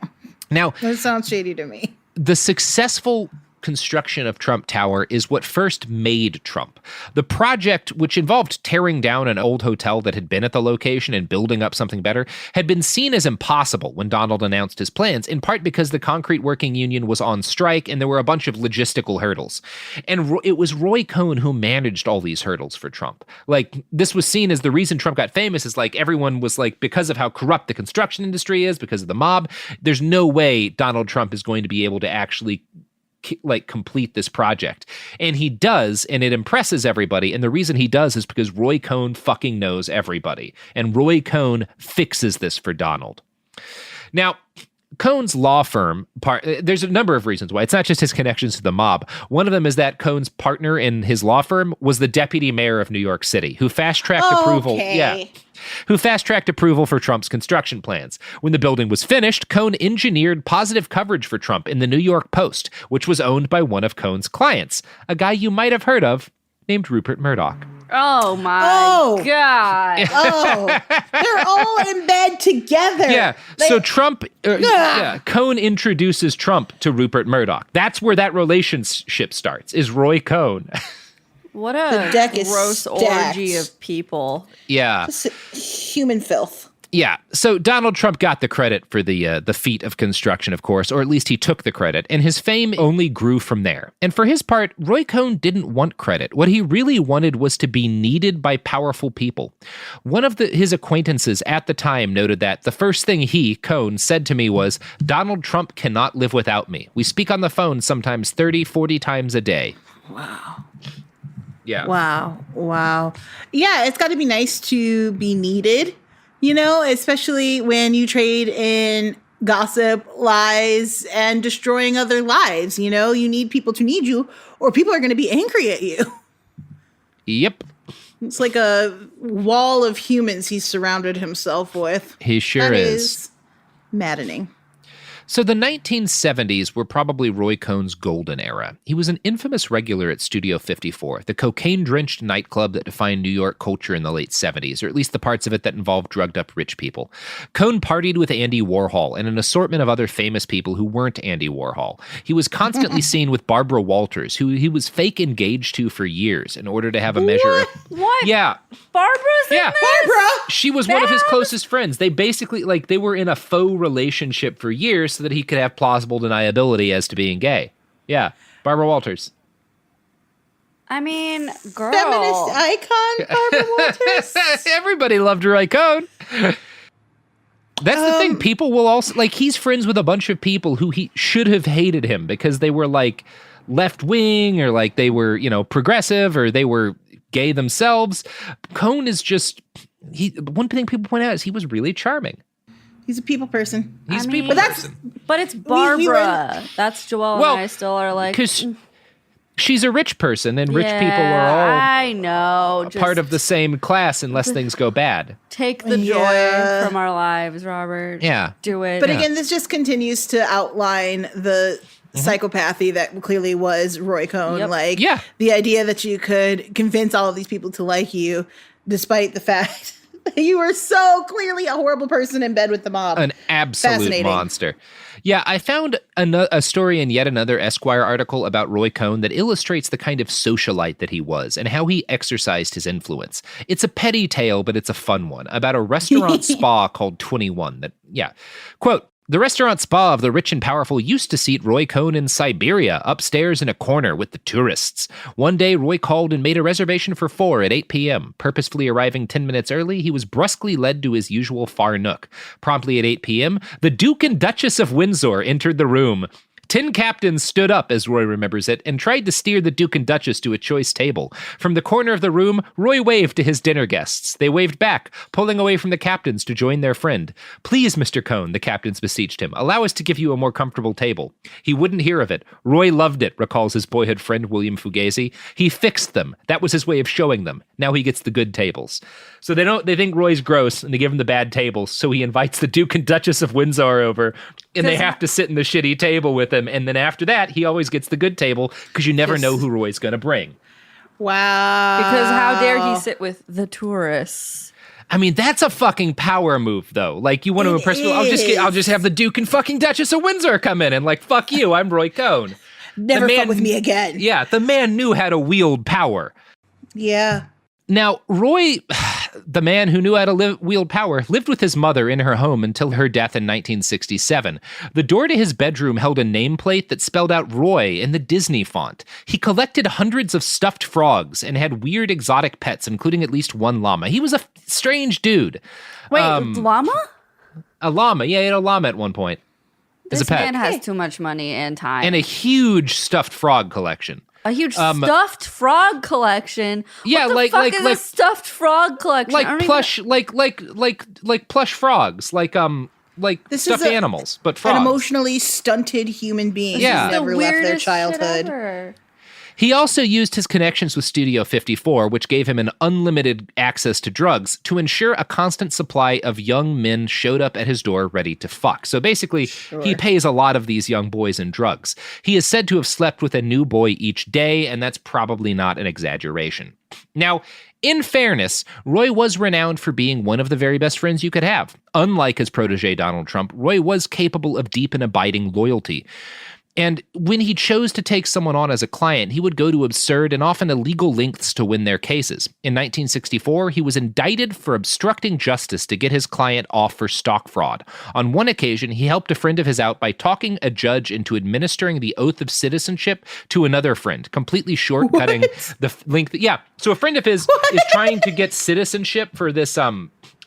Now, that sounds shady to me. The successful construction of Trump Tower is what first made Trump. The project, which involved tearing down an old hotel that had been at the location and building up something better, had been seen as impossible when Donald announced his plans, in part because the concrete working union was on strike and there were a bunch of logistical hurdles. And it was Roy Cohn who managed all these hurdles for Trump. Like, this was seen as the reason Trump got famous, is like everyone was like, because of how corrupt the construction industry is, because of the mob, there's no way Donald Trump is going to be able to actually complete this project. And he does, and it impresses everybody. And the reason he does is because Roy Cohn fucking knows everybody. And Roy Cohn fixes this for Donald. Now, Cohn's law firm, there's a number of reasons why. It's not just his connections to the mob. One of them is that Cohn's partner in his law firm was the deputy mayor of New York City, who fast-tracked approval. Okay. Yeah. Who fast-tracked approval for Trump's construction plans. When the building was finished, Cohn engineered positive coverage for Trump in the New York Post, which was owned by one of Cohn's clients, a guy you might have heard of named Rupert Murdoch. Oh my God. Oh, they're all in bed together. Yeah. So Trump, Cohn introduces Trump to Rupert Murdoch. That's where that relationship starts, is Roy Cohn. What a gross orgy of people. Yeah. Just human filth. Yeah. So Donald Trump got the credit for the feat of construction, of course, or at least he took the credit, and his fame only grew from there. And for his part, Roy Cohn didn't want credit. What he really wanted was to be needed by powerful people. One of his acquaintances at the time noted that the first thing he, Cohn, said to me was, "Donald Trump cannot live without me. We speak on the phone sometimes 30, 40 times a day." Wow. Yeah. Wow. Yeah, it's got to be nice to be needed. You know, especially when you trade in gossip, lies, and destroying other lives. You know, you need people to need you, or people are going to be angry at you. Yep. It's like a wall of humans he's surrounded himself with. He sure is. Maddening. So the 1970s were probably Roy Cohn's golden era. He was an infamous regular at Studio 54, the cocaine-drenched nightclub that defined New York culture in the late 70s, or at least the parts of it that involved drugged-up rich people. Cohn partied with Andy Warhol and an assortment of other famous people who weren't Andy Warhol. He was constantly seen with Barbara Walters, who he was fake engaged to for years in order to have a measure of... What? Yeah. Barbara's in this? Barbara! She was one of his closest friends. They basically, they were in a faux relationship for years so that he could have plausible deniability as to being gay. Yeah. Barbara Walters. I mean, girl. Feminist icon, Barbara Walters. Everybody loved Roy Cohn. That's the thing. People will also, he's friends with a bunch of people who he should have hated him because they were, left-wing or, they were, progressive or they were gay themselves. Cohn is just... one thing people point out is he was really charming. He's a people person. He's a people person. But it's Barbara. That's Joelle and I still are because she's a rich person, and rich people are all I know, part of the same class unless things go bad. Take the joy from our lives, Robert. Yeah. Do it. But again, this just continues to outline the psychopathy that clearly was Roy Cohn. Yep. The idea that you could convince all of these people to like you, despite the fact you were so clearly a horrible person in bed with the mob. An absolute monster. Yeah, I found a story in yet another Esquire article about Roy Cohn that illustrates the kind of socialite that he was and how he exercised his influence. It's a petty tale, but it's a fun one, about a restaurant spa called 21 quote, "The restaurant spa of the rich and powerful used to seat Roy Cohn in Siberia, upstairs in a corner with the tourists. One day, Roy called and made a reservation for 4 at 8 p.m. Purposefully arriving 10 minutes early, he was brusquely led to his usual far nook. Promptly at 8 p.m., the Duke and Duchess of Windsor entered the room. 10 captains stood up, as Roy remembers it, and tried to steer the Duke and Duchess to a choice table. From the corner of the room, Roy waved to his dinner guests. They waved back, pulling away from the captains to join their friend. 'Please, Mr. Cohn,' the captains beseeched him, 'allow us to give you a more comfortable table.' He wouldn't hear of it. Roy loved it," recalls his boyhood friend William Fugazi. "He fixed them. That was his way of showing them. Now he gets the good tables." So they think Roy's gross, and they give him the bad tables, so he invites the Duke and Duchess of Windsor over, and they have to sit in the shitty table with him. And then after that, he always gets the good table because you never know who Roy's going to bring. Wow. Because how dare he sit with the tourists? I mean, that's a fucking power move, though. You want to impress people? I'll just have the Duke and fucking Duchess of Windsor come in and fuck you, I'm Roy Cohn. Never fuck with me again. Yeah, the man knew how to wield power. Yeah. Now, Roy, the man who knew how to wield power, lived with his mother in her home until her death in 1967. The door to his bedroom held a nameplate that spelled out Roy in the Disney font. He collected hundreds of stuffed frogs and had weird exotic pets, including at least one llama. He was a strange dude. Wait, llama? A llama. Yeah, he had a llama at one point. as a pet. This man has too much money and time. And a huge stuffed frog collection. A huge stuffed frog collection. Yeah, what the fuck is a stuffed frog collection? Like plush, like plush frogs, like stuffed animals, but frogs. An emotionally stunted human being who's never left their childhood. He also used his connections with Studio 54, which gave him an unlimited access to drugs, to ensure a constant supply of young men showed up at his door ready to fuck. So basically, he pays a lot of these young boys in drugs. He is said to have slept with a new boy each day, and that's probably not an exaggeration. Now, in fairness, Roy was renowned for being one of the very best friends you could have. Unlike his protege Donald Trump, Roy was capable of deep and abiding loyalty. And when he chose to take someone on as a client, he would go to absurd and often illegal lengths to win their cases. In 1964, he was indicted for obstructing justice to get his client off for stock fraud. On one occasion, he helped a friend of his out by talking a judge into administering the oath of citizenship to another friend, completely shortcutting the length. Yeah, so a friend of his is trying to get citizenship for this,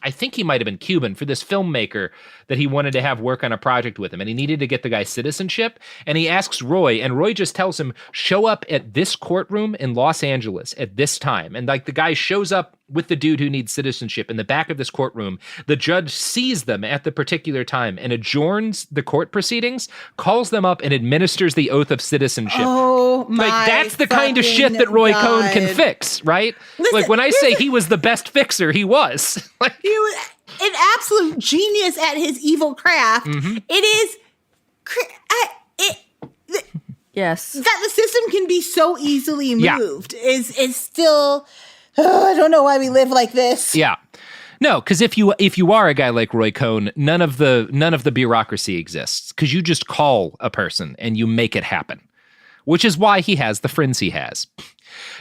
I think he might have been Cuban, for this filmmaker that he wanted to have work on a project with him. And he needed to get the guy citizenship. And he asks Roy, and Roy just tells him, show up at this courtroom in Los Angeles at this time. And like the guy shows up with the dude who needs citizenship in the back of this courtroom. The judge sees them at the particular time and adjourns the court proceedings, calls them up, and administers the oath of citizenship. Oh my! Like that's the kind of shit that Roy Cohn can fix, right? Listen, like when I say he was the best fixer, he was. Like he was an absolute genius at his evil craft. Mm-hmm. It is, yes, that the system can be so easily moved is still. I don't know why we live like this. Yeah. No, because if you are a guy like Roy Cohn, none of the bureaucracy exists, because you just call a person and you make it happen, which is why he has the friends he has.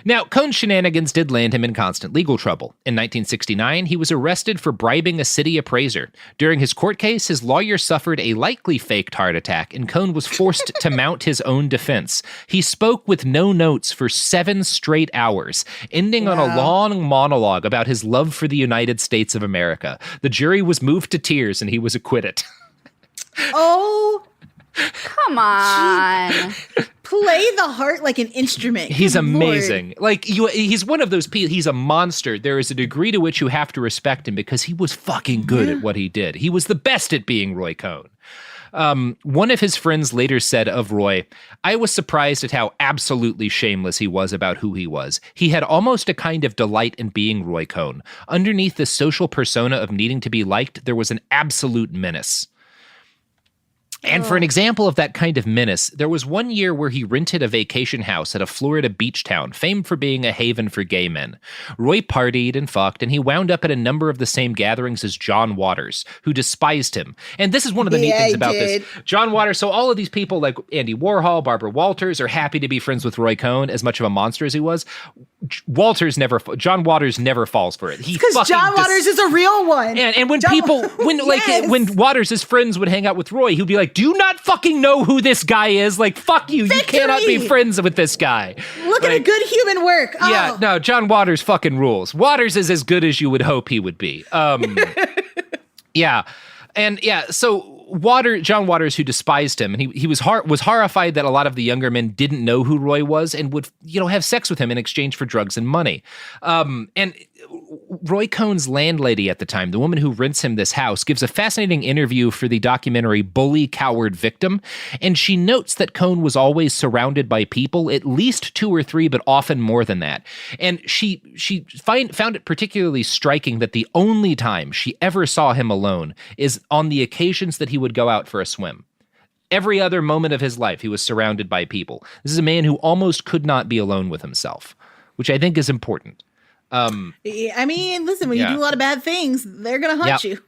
Now, Cohn's shenanigans did land him in constant legal trouble. In 1969, he was arrested for bribing a city appraiser. During his court case, his lawyer suffered a likely faked heart attack, and Cohn was forced to mount his own defense. He spoke with no notes for 7 straight hours, ending on a long monologue about his love for the United States of America. The jury was moved to tears, and he was acquitted. Oh, come on. Play the heart like an instrument. He's Good amazing. Lord. Like he's one of those people. He's a monster. There is a degree to which you have to respect him because he was fucking good at what he did. He was the best at being Roy Cohn. One of his friends later said of Roy, I was surprised at how absolutely shameless he was about who he was. He had almost a kind of delight in being Roy Cohn. Underneath the social persona of needing to be liked, there was an absolute menace. And for an example of that kind of menace, there was one year where he rented a vacation house at a Florida beach town, famed for being a haven for gay men. Roy partied and fucked, and he wound up at a number of the same gatherings as John Waters, who despised him. And this is one of the neat things about this. John Waters, so all of these people like Andy Warhol, Barbara Walters, are happy to be friends with Roy Cohn, as much of a monster as he was. John Waters never falls for it. Because John Waters is a real one. And when when Waters' friends would hang out with Roy, he'd be like, do you not fucking know who this guy is? Like, fuck you. Victory! You cannot be friends with this guy. Look at a good human work. Oh. Yeah, no, John Waters fucking rules. Waters is as good as you would hope he would be. Yeah. And yeah, so John Waters, who despised him, and he was horrified that a lot of the younger men didn't know who Roy was and would, have sex with him in exchange for drugs and money. And Roy Cohn's landlady at the time, the woman who rents him this house, gives a fascinating interview for the documentary Bully, Coward, Victim, and she notes that Cohn was always surrounded by people, at least 2 or 3, but often more than that. And she found it particularly striking that the only time she ever saw him alone is on the occasions that he would go out for a swim. Every other moment of his life, he was surrounded by people. This is a man who almost could not be alone with himself, which I think is important. I mean, listen, when you do a lot of bad things, they're going to hunt you.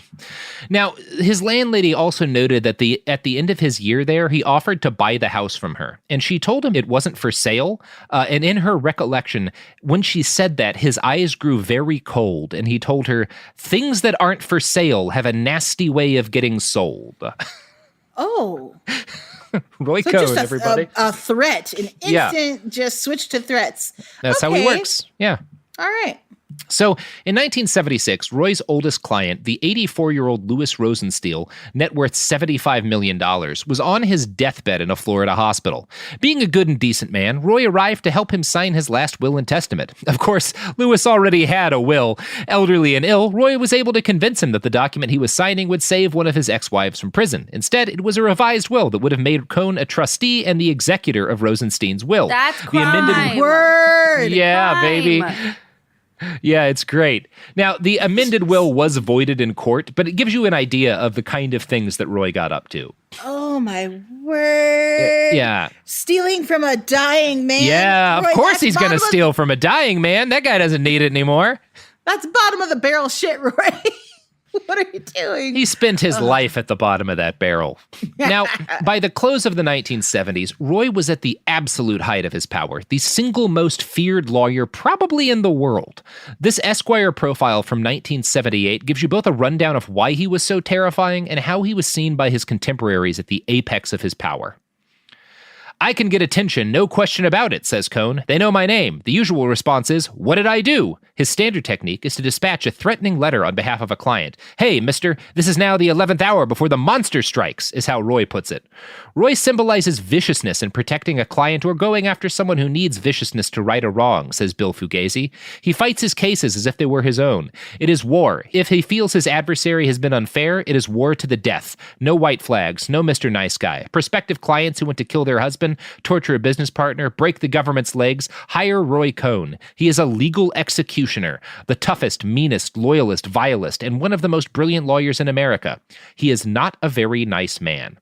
Now, his landlady also noted that at the end of his year there, he offered to buy the house from her. And she told him it wasn't for sale. And in her recollection, when she said that, his eyes grew very cold. And he told her, things that aren't for sale have a nasty way of getting sold. Oh. Roy Cohn, everybody. A threat, an instant just switch to threats. That's how he works. Yeah. All right. So in 1976, Roy's oldest client, the 84-year-old Louis Rosenstiel, net worth $75 million, was on his deathbed in a Florida hospital. Being a good and decent man, Roy arrived to help him sign his last will and testament. Of course, Louis already had a will. Elderly and ill, Roy was able to convince him that the document he was signing would save one of his ex-wives from prison. Instead, it was a revised will that would have made Cohn a trustee and the executor of Rosenstein's will. That's crime. The amended Word. Yeah, Crime. baby. Yeah, it's great. Now, the amended will was voided in court, but it gives you an idea of the kind of things that Roy got up to. Oh, my word. Yeah. Stealing from a dying man. Yeah, of Roy, course that's he's going to bottom of- steal from a dying man. That guy doesn't need it anymore. That's bottom of the barrel shit, Roy. What are you doing? He spent his life at the bottom of that barrel. Now, by the close of the 1970s, Roy was at the absolute height of his power, the single most feared lawyer probably in the world. This Esquire profile from 1978 gives you both a rundown of why he was so terrifying and how he was seen by his contemporaries at the apex of his power. I can get attention, no question about it, says Cohn. They know my name. The usual response is, what did I do? His standard technique is to dispatch a threatening letter on behalf of a client. Hey, mister, this is now the 11th hour before the monster strikes, is how Roy puts it. Roy symbolizes viciousness in protecting a client or going after someone who needs viciousness to right a wrong, says Bill Fugazi. He fights his cases as if they were his own. It is war. If he feels his adversary has been unfair, it is war to the death. No white flags, no Mr. Nice Guy. Prospective clients who want to kill their husband, torture a business partner, break the government's legs, hire Roy Cohn. He is a legal executioner, the toughest, meanest, loyalist, vilest, and one of the most brilliant lawyers in America. He is not a very nice man.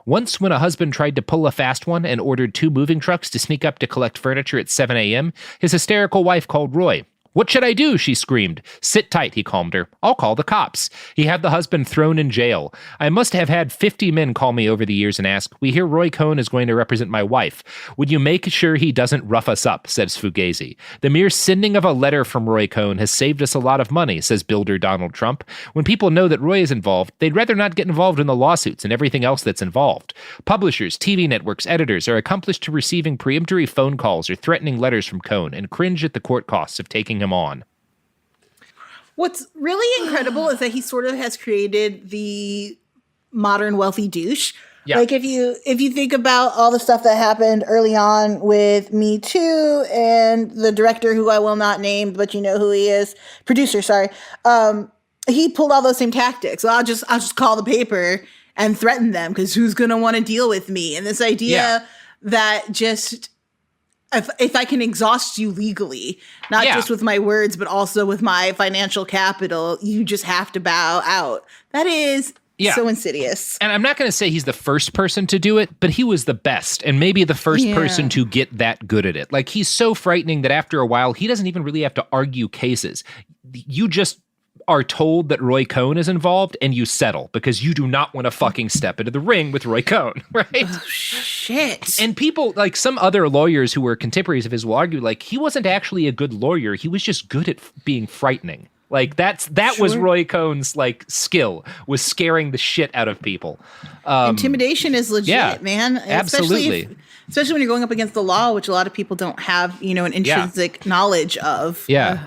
Once, when a husband tried to pull a fast one and ordered 2 moving trucks to sneak up to collect furniture at 7 a.m., his hysterical wife called Roy. What should I do? She screamed. Sit tight, he calmed her. I'll call the cops. He had the husband thrown in jail. I must have had 50 men call me over the years and ask, we hear Roy Cohn is going to represent my wife. Would you make sure he doesn't rough us up, says Fugazi. The mere sending of a letter from Roy Cohn has saved us a lot of money, says builder Donald Trump. When people know that Roy is involved, they'd rather not get involved in the lawsuits and everything else that's involved. Publishers, TV networks, editors are accomplished to receiving peremptory phone calls or threatening letters from Cohn and cringe at the court costs of taking him on. What's really incredible is that he sort of has created the modern wealthy douche. Yeah. Like if you think about all the stuff that happened early on with Me Too and the director who I will not name, but you know who he is, producer, sorry. He pulled all those same tactics. So I'll just call the paper and threaten them because who's going to want to deal with me? And this idea that just if I can exhaust you legally, not just with my words, but also with my financial capital, you just have to bow out. That is so insidious. And I'm not going to say he's the first person to do it, but he was the best and maybe the first person to get that good at it. Like, he's so frightening that after a while, he doesn't even really have to argue cases. You just are told that Roy Cohn is involved and you settle because you do not want to fucking step into the ring with Roy Cohn, right? Oh, shit. And people, like some other lawyers who were contemporaries of his will argue, like, he wasn't actually a good lawyer. He was just good at being frightening. Like, that was Roy Cohn's, like, skill, was scaring the shit out of people. Intimidation is legit, man. Absolutely. Especially when you're going up against the law, which a lot of people don't have, an intrinsic knowledge of. Yeah.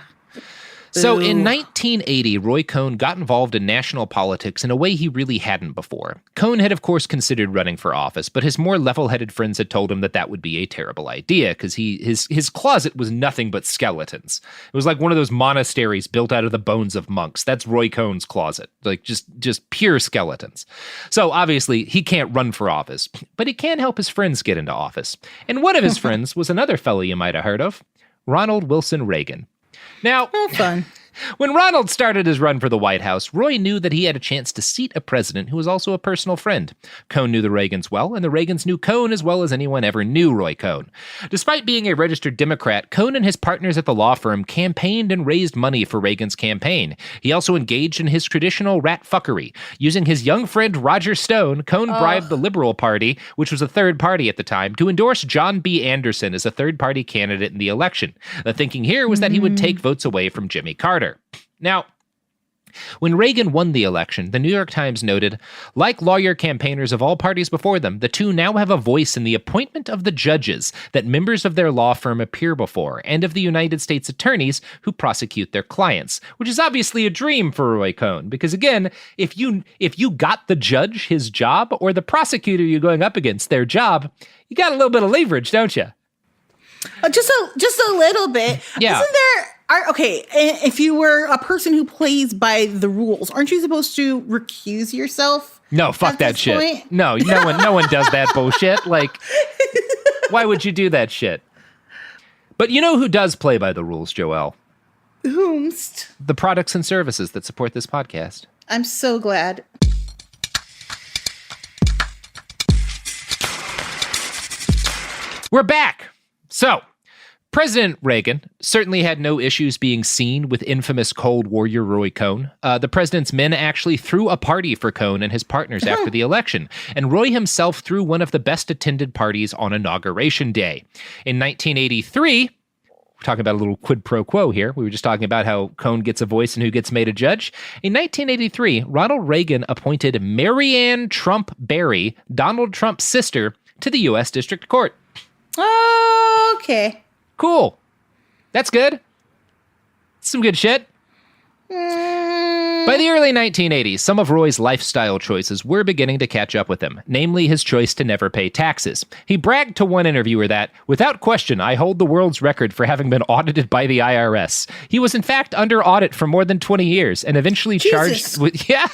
So in 1980, Roy Cohn got involved in national politics in a way he really hadn't before. Cohn had, of course, considered running for office, but his more level-headed friends had told him that would be a terrible idea because his closet was nothing but skeletons. It was like one of those monasteries built out of the bones of monks. That's Roy Cohn's closet, like just pure skeletons. So obviously, he can't run for office, but he can help his friends get into office. And one of his friends was another fellow you might have heard of, Ronald Wilson Reagan. Now, fun. When Ronald started his run for the White House, Roy knew that he had a chance to seat a president who was also a personal friend. Cohn knew the Reagans well, and the Reagans knew Cohn as well as anyone ever knew Roy Cohn. Despite being a registered Democrat, Cohn and his partners at the law firm campaigned and raised money for Reagan's campaign. He also engaged in his traditional rat fuckery. Using his young friend Roger Stone, Cohn bribed the Liberal Party, which was a third party at the time, to endorse John B. Anderson as a third-party candidate in the election. The thinking here was that he would take votes away from Jimmy Carter. Now, When Reagan won the election, the New York Times noted, like lawyer campaigners of all parties before them, the two now have a voice in the appointment of the judges that members of their law firm appear before, and of the United States attorneys who prosecute their clients, which is obviously a dream for Roy Cohn, because again, if you got the judge his job, or the prosecutor you're going up against their job, you got a little bit of leverage, don't you? Just a little bit. Yeah. Isn't there? Okay, if you were a person who plays by the rules, aren't you supposed to recuse yourself? No, fuck that shit. Point? No one does that bullshit. Like, why would you do that shit? But you know who does play by the rules, Joelle? Whomst? The products and services that support this podcast. I'm so glad. We're back. So, President Reagan certainly had no issues being seen with infamous Cold Warrior Roy Cohn. The president's men actually threw a party for Cohn and his partners after the election, and Roy himself threw one of the best-attended parties on Inauguration Day. In 1983, we're talking about a little quid pro quo here. We were just talking about how Cohn gets a voice and who gets made a judge. In 1983, Ronald Reagan appointed Marianne Trump Barry, Donald Trump's sister, to the U.S. District Court. Okay. Cool. That's good. Some good shit. By the early 1980s, some of Roy's lifestyle choices were beginning to catch up with him, namely his choice to never pay taxes. He bragged to one interviewer that, without question, I hold the world's record for having been audited by the IRS. He was in fact under audit for more than 20 years and eventually charged with... Yeah.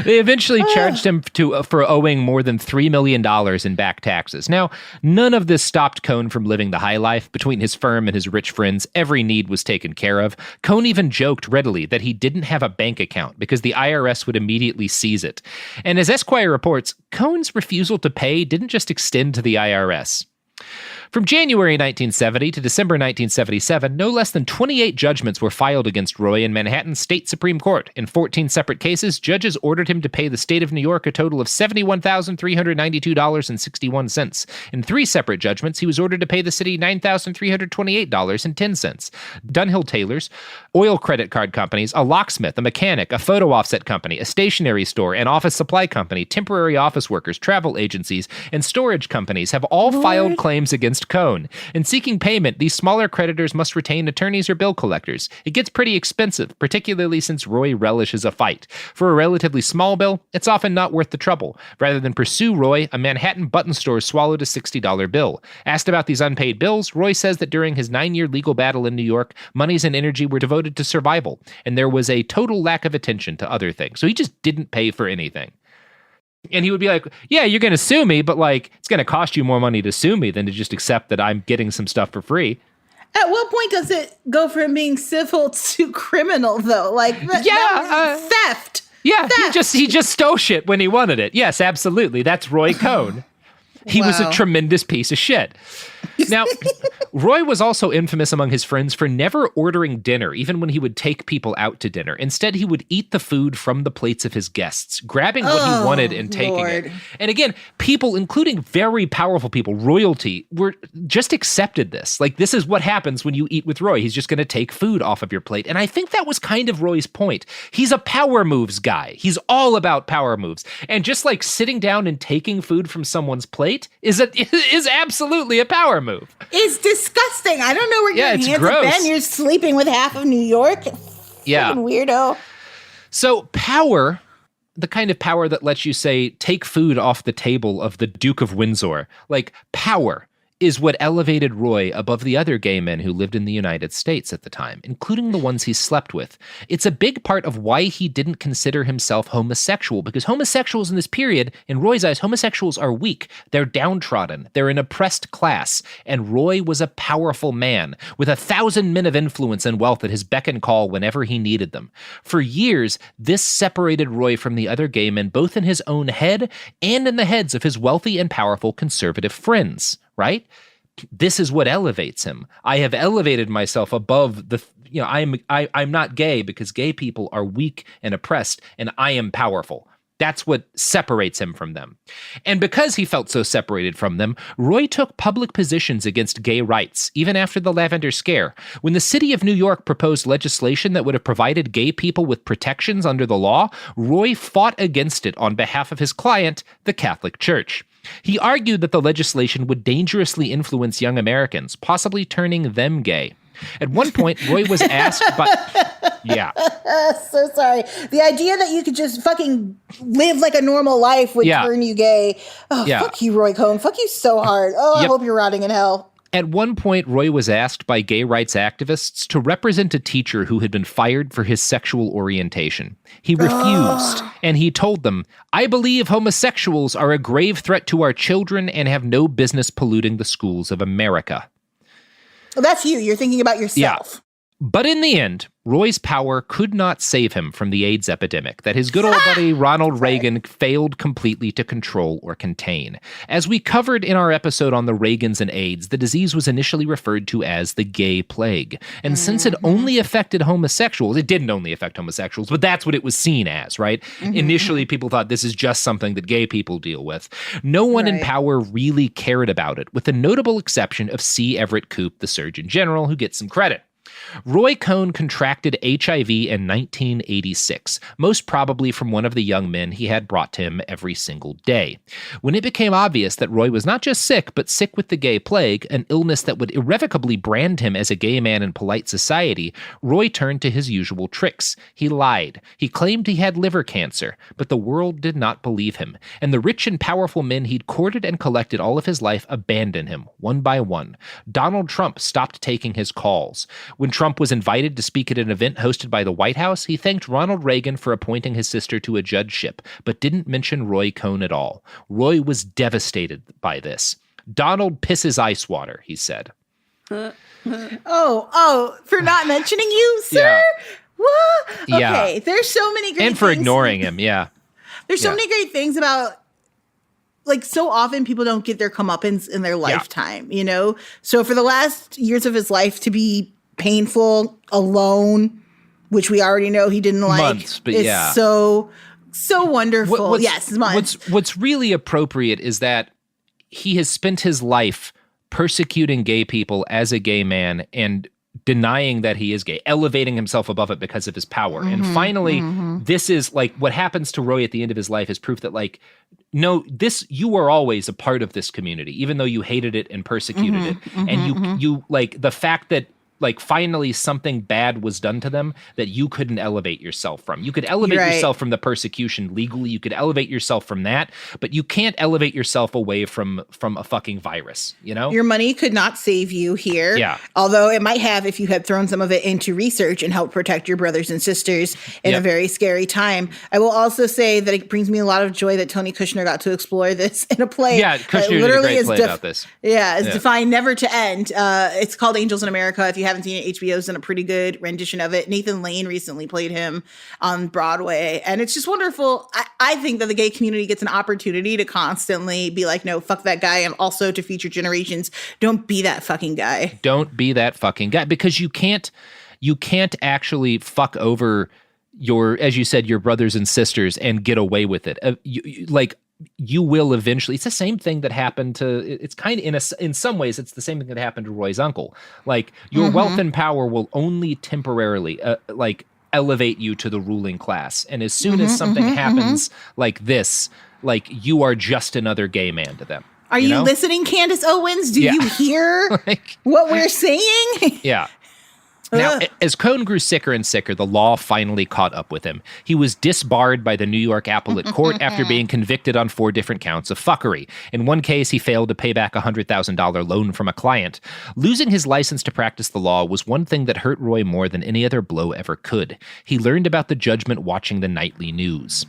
They eventually charged him for owing more than $3 million in back taxes. Now, none of this stopped Cohn from living the high life. Between his firm and his rich friends, every need was taken care of. Cohn even joked readily that he didn't have a bank account because the IRS would immediately seize it. And as Esquire reports, Cohn's refusal to pay didn't just extend to the IRS. From January 1970 to December 1977, no less than 28 judgments were filed against Roy in Manhattan's state Supreme Court. In 14 separate cases, judges ordered him to pay the state of New York a total of $71,392.61. In 3 separate judgments, he was ordered to pay the city $9,328.10. Dunhill Tailors, oil credit card companies, a locksmith, a mechanic, a photo offset company, a stationery store, an office supply company, temporary office workers, travel agencies, and storage companies have all filed claims against Cohn. In seeking payment, these smaller creditors must retain attorneys or bill collectors. It gets pretty expensive, particularly since Roy relishes a fight. For a relatively small bill, it's often not worth the trouble. Rather than pursue Roy, a Manhattan button store swallowed a $60 bill. Asked about these unpaid bills, Roy says that during his 9-year legal battle in New York, monies and energy were devoted to survival, and there was a total lack of attention to other things. So he just didn't pay for anything. And he would be like, yeah, you're going to sue me, but like, it's going to cost you more money to sue me than to just accept that I'm getting some stuff for free. At what point does it go from being civil to criminal, though? Like, theft. Yeah, theft. He just stole shit when he wanted it. Yes, absolutely. That's Roy Cohn. He was a tremendous piece of shit. Now, Roy was also infamous among his friends for never ordering dinner, even when he would take people out to dinner. Instead, he would eat the food from the plates of his guests, grabbing what he wanted and taking it. And again, people, including very powerful people, royalty, were just accepted this. Like, this is what happens when you eat with Roy. He's just going to take food off of your plate. And I think that was kind of Roy's point. He's a power moves guy. He's all about power moves. And just like sitting down and taking food from someone's plate is absolutely a power move. It's disgusting. I don't know where your hands have been. You're sleeping with half of New York. Yeah. Fucking weirdo. So power, the kind of power that lets you say, take food off the table of the Duke of Windsor, like power is what elevated Roy above the other gay men who lived in the United States at the time, including the ones he slept with. It's a big part of why he didn't consider himself homosexual, because homosexuals in this period, in Roy's eyes, homosexuals are weak. They're downtrodden. They're an oppressed class. And Roy was a powerful man with 1,000 men of influence and wealth at his beck and call whenever he needed them. For years, this separated Roy from the other gay men, both in his own head and in the heads of his wealthy and powerful conservative friends. Right? This is what elevates him. I have elevated myself above the, I'm not gay because gay people are weak and oppressed, and I am powerful. That's what separates him from them. And because he felt so separated from them, Roy took public positions against gay rights, even after the Lavender Scare. When the city of New York proposed legislation that would have provided gay people with protections under the law, Roy fought against it on behalf of his client, the Catholic Church. He argued that the legislation would dangerously influence young Americans, possibly turning them gay. At one point, Roy was asked by... Yeah. So sorry. The idea that you could just fucking live like a normal life would turn you gay. Oh, fuck you, Roy Cohn. Fuck you so hard. Oh, I hope you're rotting in hell. At one point, Roy was asked by gay rights activists to represent a teacher who had been fired for his sexual orientation. He refused, and he told them, "I believe homosexuals are a grave threat to our children and have no business polluting the schools of America." Well, that's you. You're thinking about yourself. Yeah. But in the end, Roy's power could not save him from the AIDS epidemic that his good old buddy Ronald Reagan failed completely to control or contain. As we covered in our episode on the Reagans and AIDS, the disease was initially referred to as the gay plague. And since it only affected homosexuals, it didn't only affect homosexuals, but that's what it was seen as, right? Initially, people thought this is just something that gay people deal with. No one in power really cared about it, with the notable exception of C. Everett Koop, the Surgeon General, who gets some credit. Roy Cohn contracted HIV in 1986, most probably from one of the young men he had brought to him every single day. When it became obvious that Roy was not just sick, but sick with the gay plague, an illness that would irrevocably brand him as a gay man in polite society, Roy turned to his usual tricks. He lied. He claimed he had liver cancer, but the world did not believe him, and the rich and powerful men he'd courted and collected all of his life abandoned him, one by one. Donald Trump stopped taking his calls. When Trump was invited to speak at an event hosted by the White House, he thanked Ronald Reagan for appointing his sister to a judgeship, but didn't mention Roy Cohn at all. Roy was devastated by this. "Donald pisses ice water," he said. Oh, for not mentioning you, sir? Yeah. What? Okay, Yeah. There's so many great And for things. ignoring him, yeah. There's so many great things about, like, so often people don't get their comeuppance in their lifetime, you know? So for the last years of his life to be painful, alone, which we already know he didn't like, Months, but is so wonderful. Months. What's really appropriate is that he has spent his life persecuting gay people as a gay man and denying that he is gay, elevating himself above it because of his power. And finally, this is like what happens to Roy at the end of his life is proof that, like, no, you were always a part of this community, even though you hated it and persecuted it. And you like the fact that, like, finally something bad was done to them that you couldn't elevate yourself from. You could elevate yourself from the persecution legally. You could elevate yourself from that, but you can't elevate yourself away from a fucking virus, you know? Your money could not save you here. Yeah. Although it might have if you had thrown some of it into research and helped protect your brothers and sisters in a very scary time. I will also say that it brings me a lot of joy that Tony Kushner got to explore this in a play. Yeah, Kushner did a great play about this. Yeah, it's defined never to end. It's called Angels in America. If you haven't seen it, HBO's done a pretty good rendition of it. Nathan Lane recently played him on Broadway, and it's just wonderful. I think that the gay community gets an opportunity to constantly be like, no, fuck that guy, and also to future generations, don't be that fucking guy. Don't be that fucking guy, because you can't actually fuck over your, as you said, your brothers and sisters and get away with it. You will eventually. It's the same thing that happened to. It's kind of in some ways, it's the same thing that happened to Roy's uncle. Like, your wealth and power will only temporarily elevate you to the ruling class, and as soon as something happens like this, like, you are just another gay man to them. Are you listening, Candace Owens? Do you hear what we're saying? Yeah. Now, as Cohn grew sicker and sicker, the law finally caught up with him. He was disbarred by the New York Appellate Court after being convicted on 4 different counts of fuckery. In one case, he failed to pay back a $100,000 loan from a client. Losing his license to practice the law was one thing that hurt Roy more than any other blow ever could. He learned about the judgment watching the nightly news.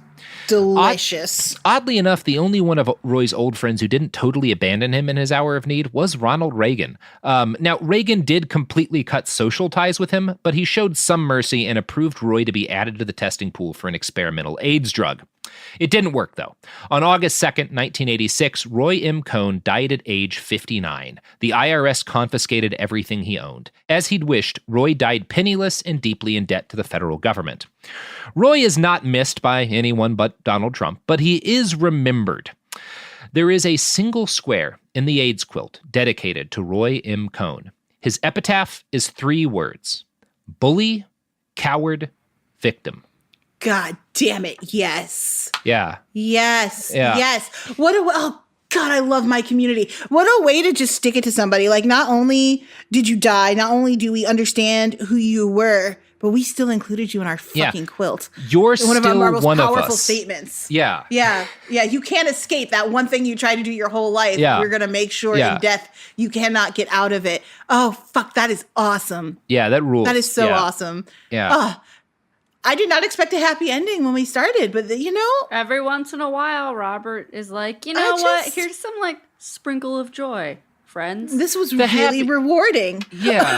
Delicious. Oddly enough, the only one of Roy's old friends who didn't totally abandon him in his hour of need was Ronald Reagan. Now, Reagan did completely cut social ties with him, but he showed some mercy and approved Roy to be added to the testing pool for an experimental AIDS drug. It didn't work, though. On August 2nd, 1986, Roy M. Cohn died at age 59. The IRS confiscated everything he owned. As he'd wished, Roy died penniless and deeply in debt to the federal government. Roy is not missed by anyone but Donald Trump, but he is remembered. There is a single square in the AIDS quilt dedicated to Roy M. Cohn. His epitaph is 3 words: bully, coward, victim. God damn it. Yes. Yeah. Yes. Yeah. Yes. Oh God, I love my community. What a way to just stick it to somebody. Like, not only did you die, not only do we understand who you were, but we still included you in our fucking quilt. You're one of our most one powerful of us. statements. Yeah. Yeah. Yeah. You can't escape that one thing you tried to do your whole life. Yeah. We're going to make sure in death you cannot get out of it. Oh, fuck. That is awesome. Yeah, that rules. That is so awesome. Yeah. I did not expect a happy ending when we started, but every once in a while, Robert is like, what? Here's some sprinkle of joy, friends. This was really rewarding. Yeah.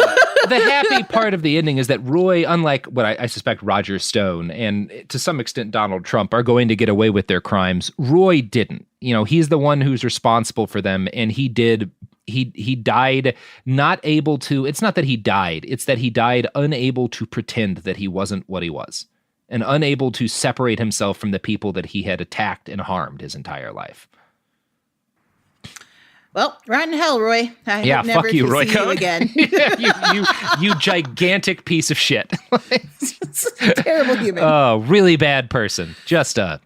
The happy part of the ending is that Roy, unlike what I suspect Roger Stone and to some extent Donald Trump are going to get away with their crimes, Roy didn't. He's the one who's responsible for them, and he died not able to, it's not that he died, it's that he died unable to pretend that he wasn't what he was, and unable to separate himself from the people that he had attacked and harmed his entire life. Well, right in hell, Roy. I yeah, hope never fuck you, Roy see Cohn. You again. you gigantic piece of shit. Terrible human. Oh, really bad person. Just a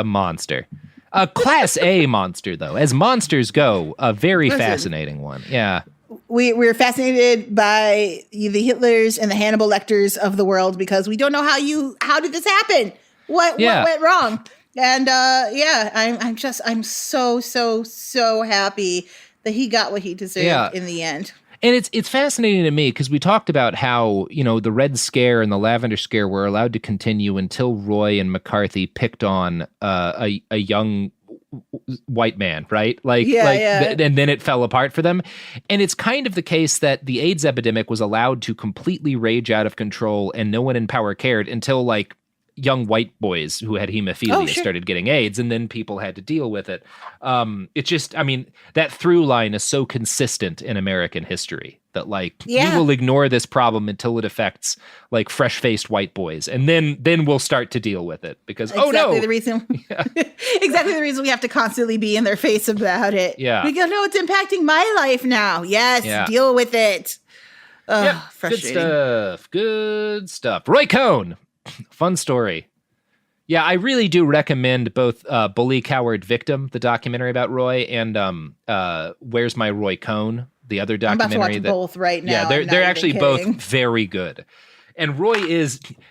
monster. A class A monster, though. As monsters go, a very fascinating one. Yeah. We're fascinated by the Hitlers and the Hannibal Lecters of the world because we don't know how did this happen? What went wrong? And I'm so happy that he got what he deserved in the end. And it's fascinating to me because we talked about how, the Red Scare and the Lavender Scare were allowed to continue until Roy and McCarthy picked on a young white man, right? And then it fell apart for them. And it's kind of the case that the AIDS epidemic was allowed to completely rage out of control and no one in power cared until young white boys who had hemophilia started getting AIDS, and then people had to deal with it. It's just, that through line is so consistent in American history that we will ignore this problem until it affects fresh-faced white boys, and then we'll start to deal with it because exactly the reason we have to constantly be in their face about it. Yeah, we go, no, it's impacting my life now. Yes, deal with it. Frustrating. Good stuff. Roy Cohn. Fun story. Yeah, I really do recommend both Bully, Coward, Victim, the documentary about Roy, and Where's My Roy Cohn, the other documentary. I'm about to watch both right now. Yeah, they're actually both very good. And Roy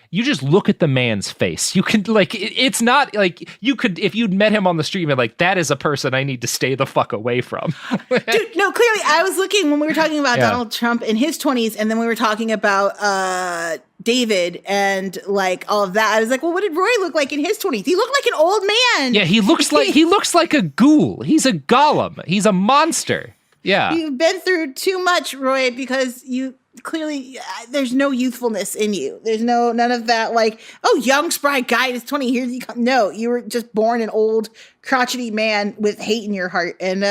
you just look at the man's face. You can it's not you could, if you'd met him on the street, you'd be like, that is a person I need to stay the fuck away from. Dude, no, clearly I was looking when we were talking about Donald Trump in his 20s, and then we were talking about David and all of that. I was like, well, what did Roy look like in his 20s? He looked like an old man. Yeah, he looks like a ghoul. He's a golem. He's a monster. Yeah. You've been through too much, Roy, because you clearly there's no youthfulness in you. There's none of that young spry guy is 20 years. No, you were just born an old crotchety man with hate in your heart, and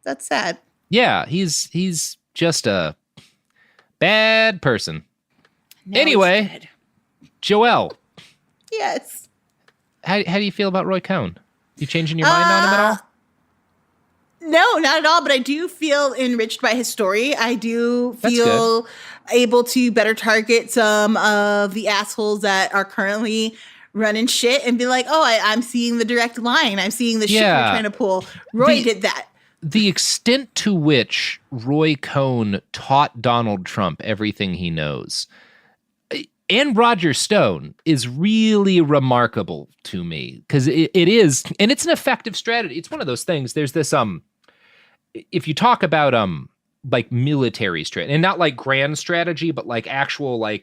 that's sad. Yeah, he's just a bad person. Anyway, Joelle. Yes. How do you feel about Roy Cohn? You changing your mind on him at all? No, not at all. But I do feel enriched by his story. I do feel able to better target some of the assholes that are currently running shit and be like, I'm seeing the direct line. I'm seeing the shit we're trying to pull. Roy did that. The extent to which Roy Cohn taught Donald Trump everything he knows, and Roger Stone, is really remarkable to me because it is, and it's an effective strategy. It's one of those things. There's this if you talk about military strategy, and not grand strategy, but actual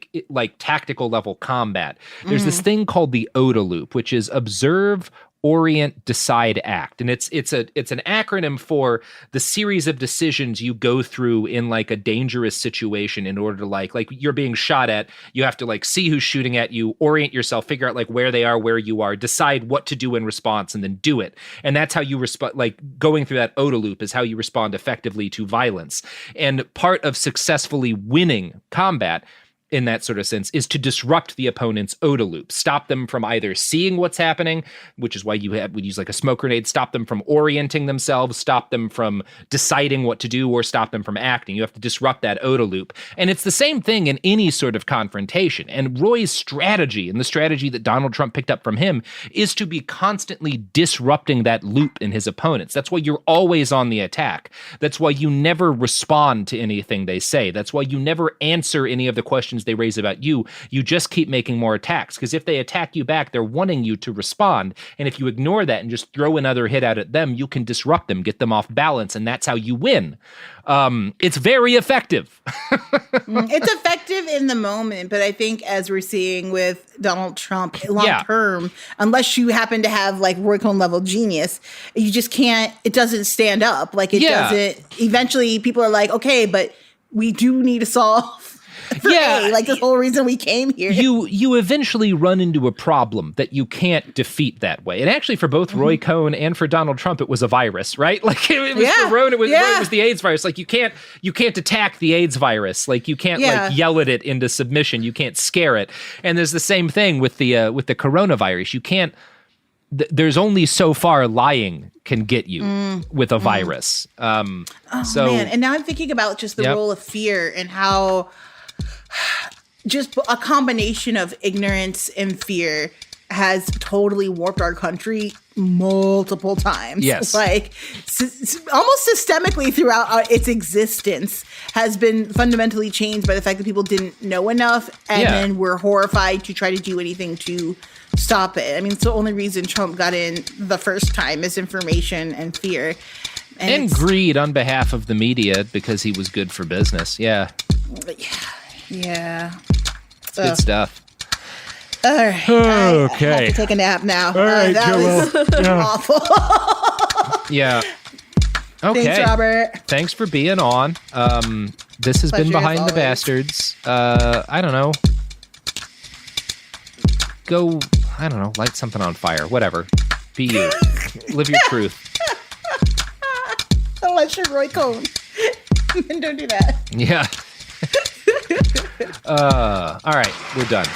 tactical level combat. There's this thing called the Oda Loop, which is observe, orient, decide, act. And it's an acronym for the series of decisions you go through in like a dangerous situation in order to like you're being shot at. You have to like see who's shooting at you, orient yourself, figure out like where they are, where you are, decide what to do in response, and then do it. And that's how you respond. Like going through that Oda loop is how you respond effectively to violence. And part of successfully winning combat in that sort of sense is to disrupt the opponent's Oda loop, stop them from either seeing what's happening, which is why we use like a smoke grenade, stop them from orienting themselves, stop them from deciding what to do, or stop them from acting. You have to disrupt that Oda loop. And it's the same thing in any sort of confrontation. And Roy's strategy, and the strategy that Donald Trump picked up from him, is to be constantly disrupting that loop in his opponents. That's why you're always on the attack. That's why you never respond to anything they say. That's why you never answer any of the questions they raise about you. You just keep making more attacks, because if they attack you back, they're wanting you to respond. And if you ignore that and just throw another hit out at them, you can disrupt them, get them off balance, and that's how you win. It's very effective. It's effective in the moment, but I think as we're seeing with Donald Trump long term, unless you happen to have like Roy Cohn level genius, you just can't, it doesn't stand up. Like it doesn't, eventually people are like, okay, but we do need to solve like the whole reason we came here. You eventually run into a problem that you can't defeat that way. And actually, for both Roy Cohn and for Donald Trump, it was a virus, right? Like it was for Rowan, it was the AIDS virus. Like you can't attack the AIDS virus. Like you can't like yell at it into submission. You can't scare it. And there's the same thing with the coronavirus. You can't. There's only so far lying can get you with a virus. Man, and now I'm thinking about just the role of fear and how just a combination of ignorance and fear has totally warped our country multiple times. Yes. Like almost systemically throughout its existence has been fundamentally changed by the fact that people didn't know enough and then were horrified to try to do anything to stop it. I mean, it's the only reason Trump got in the first time, misinformation and fear. And greed on behalf of the media because he was good for business. Yeah. Yeah. Good stuff. All right. Okay. I have to take a nap now. All right, that was awful. Yeah. Okay. Thanks, Robert. Thanks for being on. This has been Behind the Bastards. I don't know. Go, I don't know, light something on fire. Whatever. Be you. Live your truth. Unless you're Roy Cohn. Don't do that. Yeah. All right, we're done.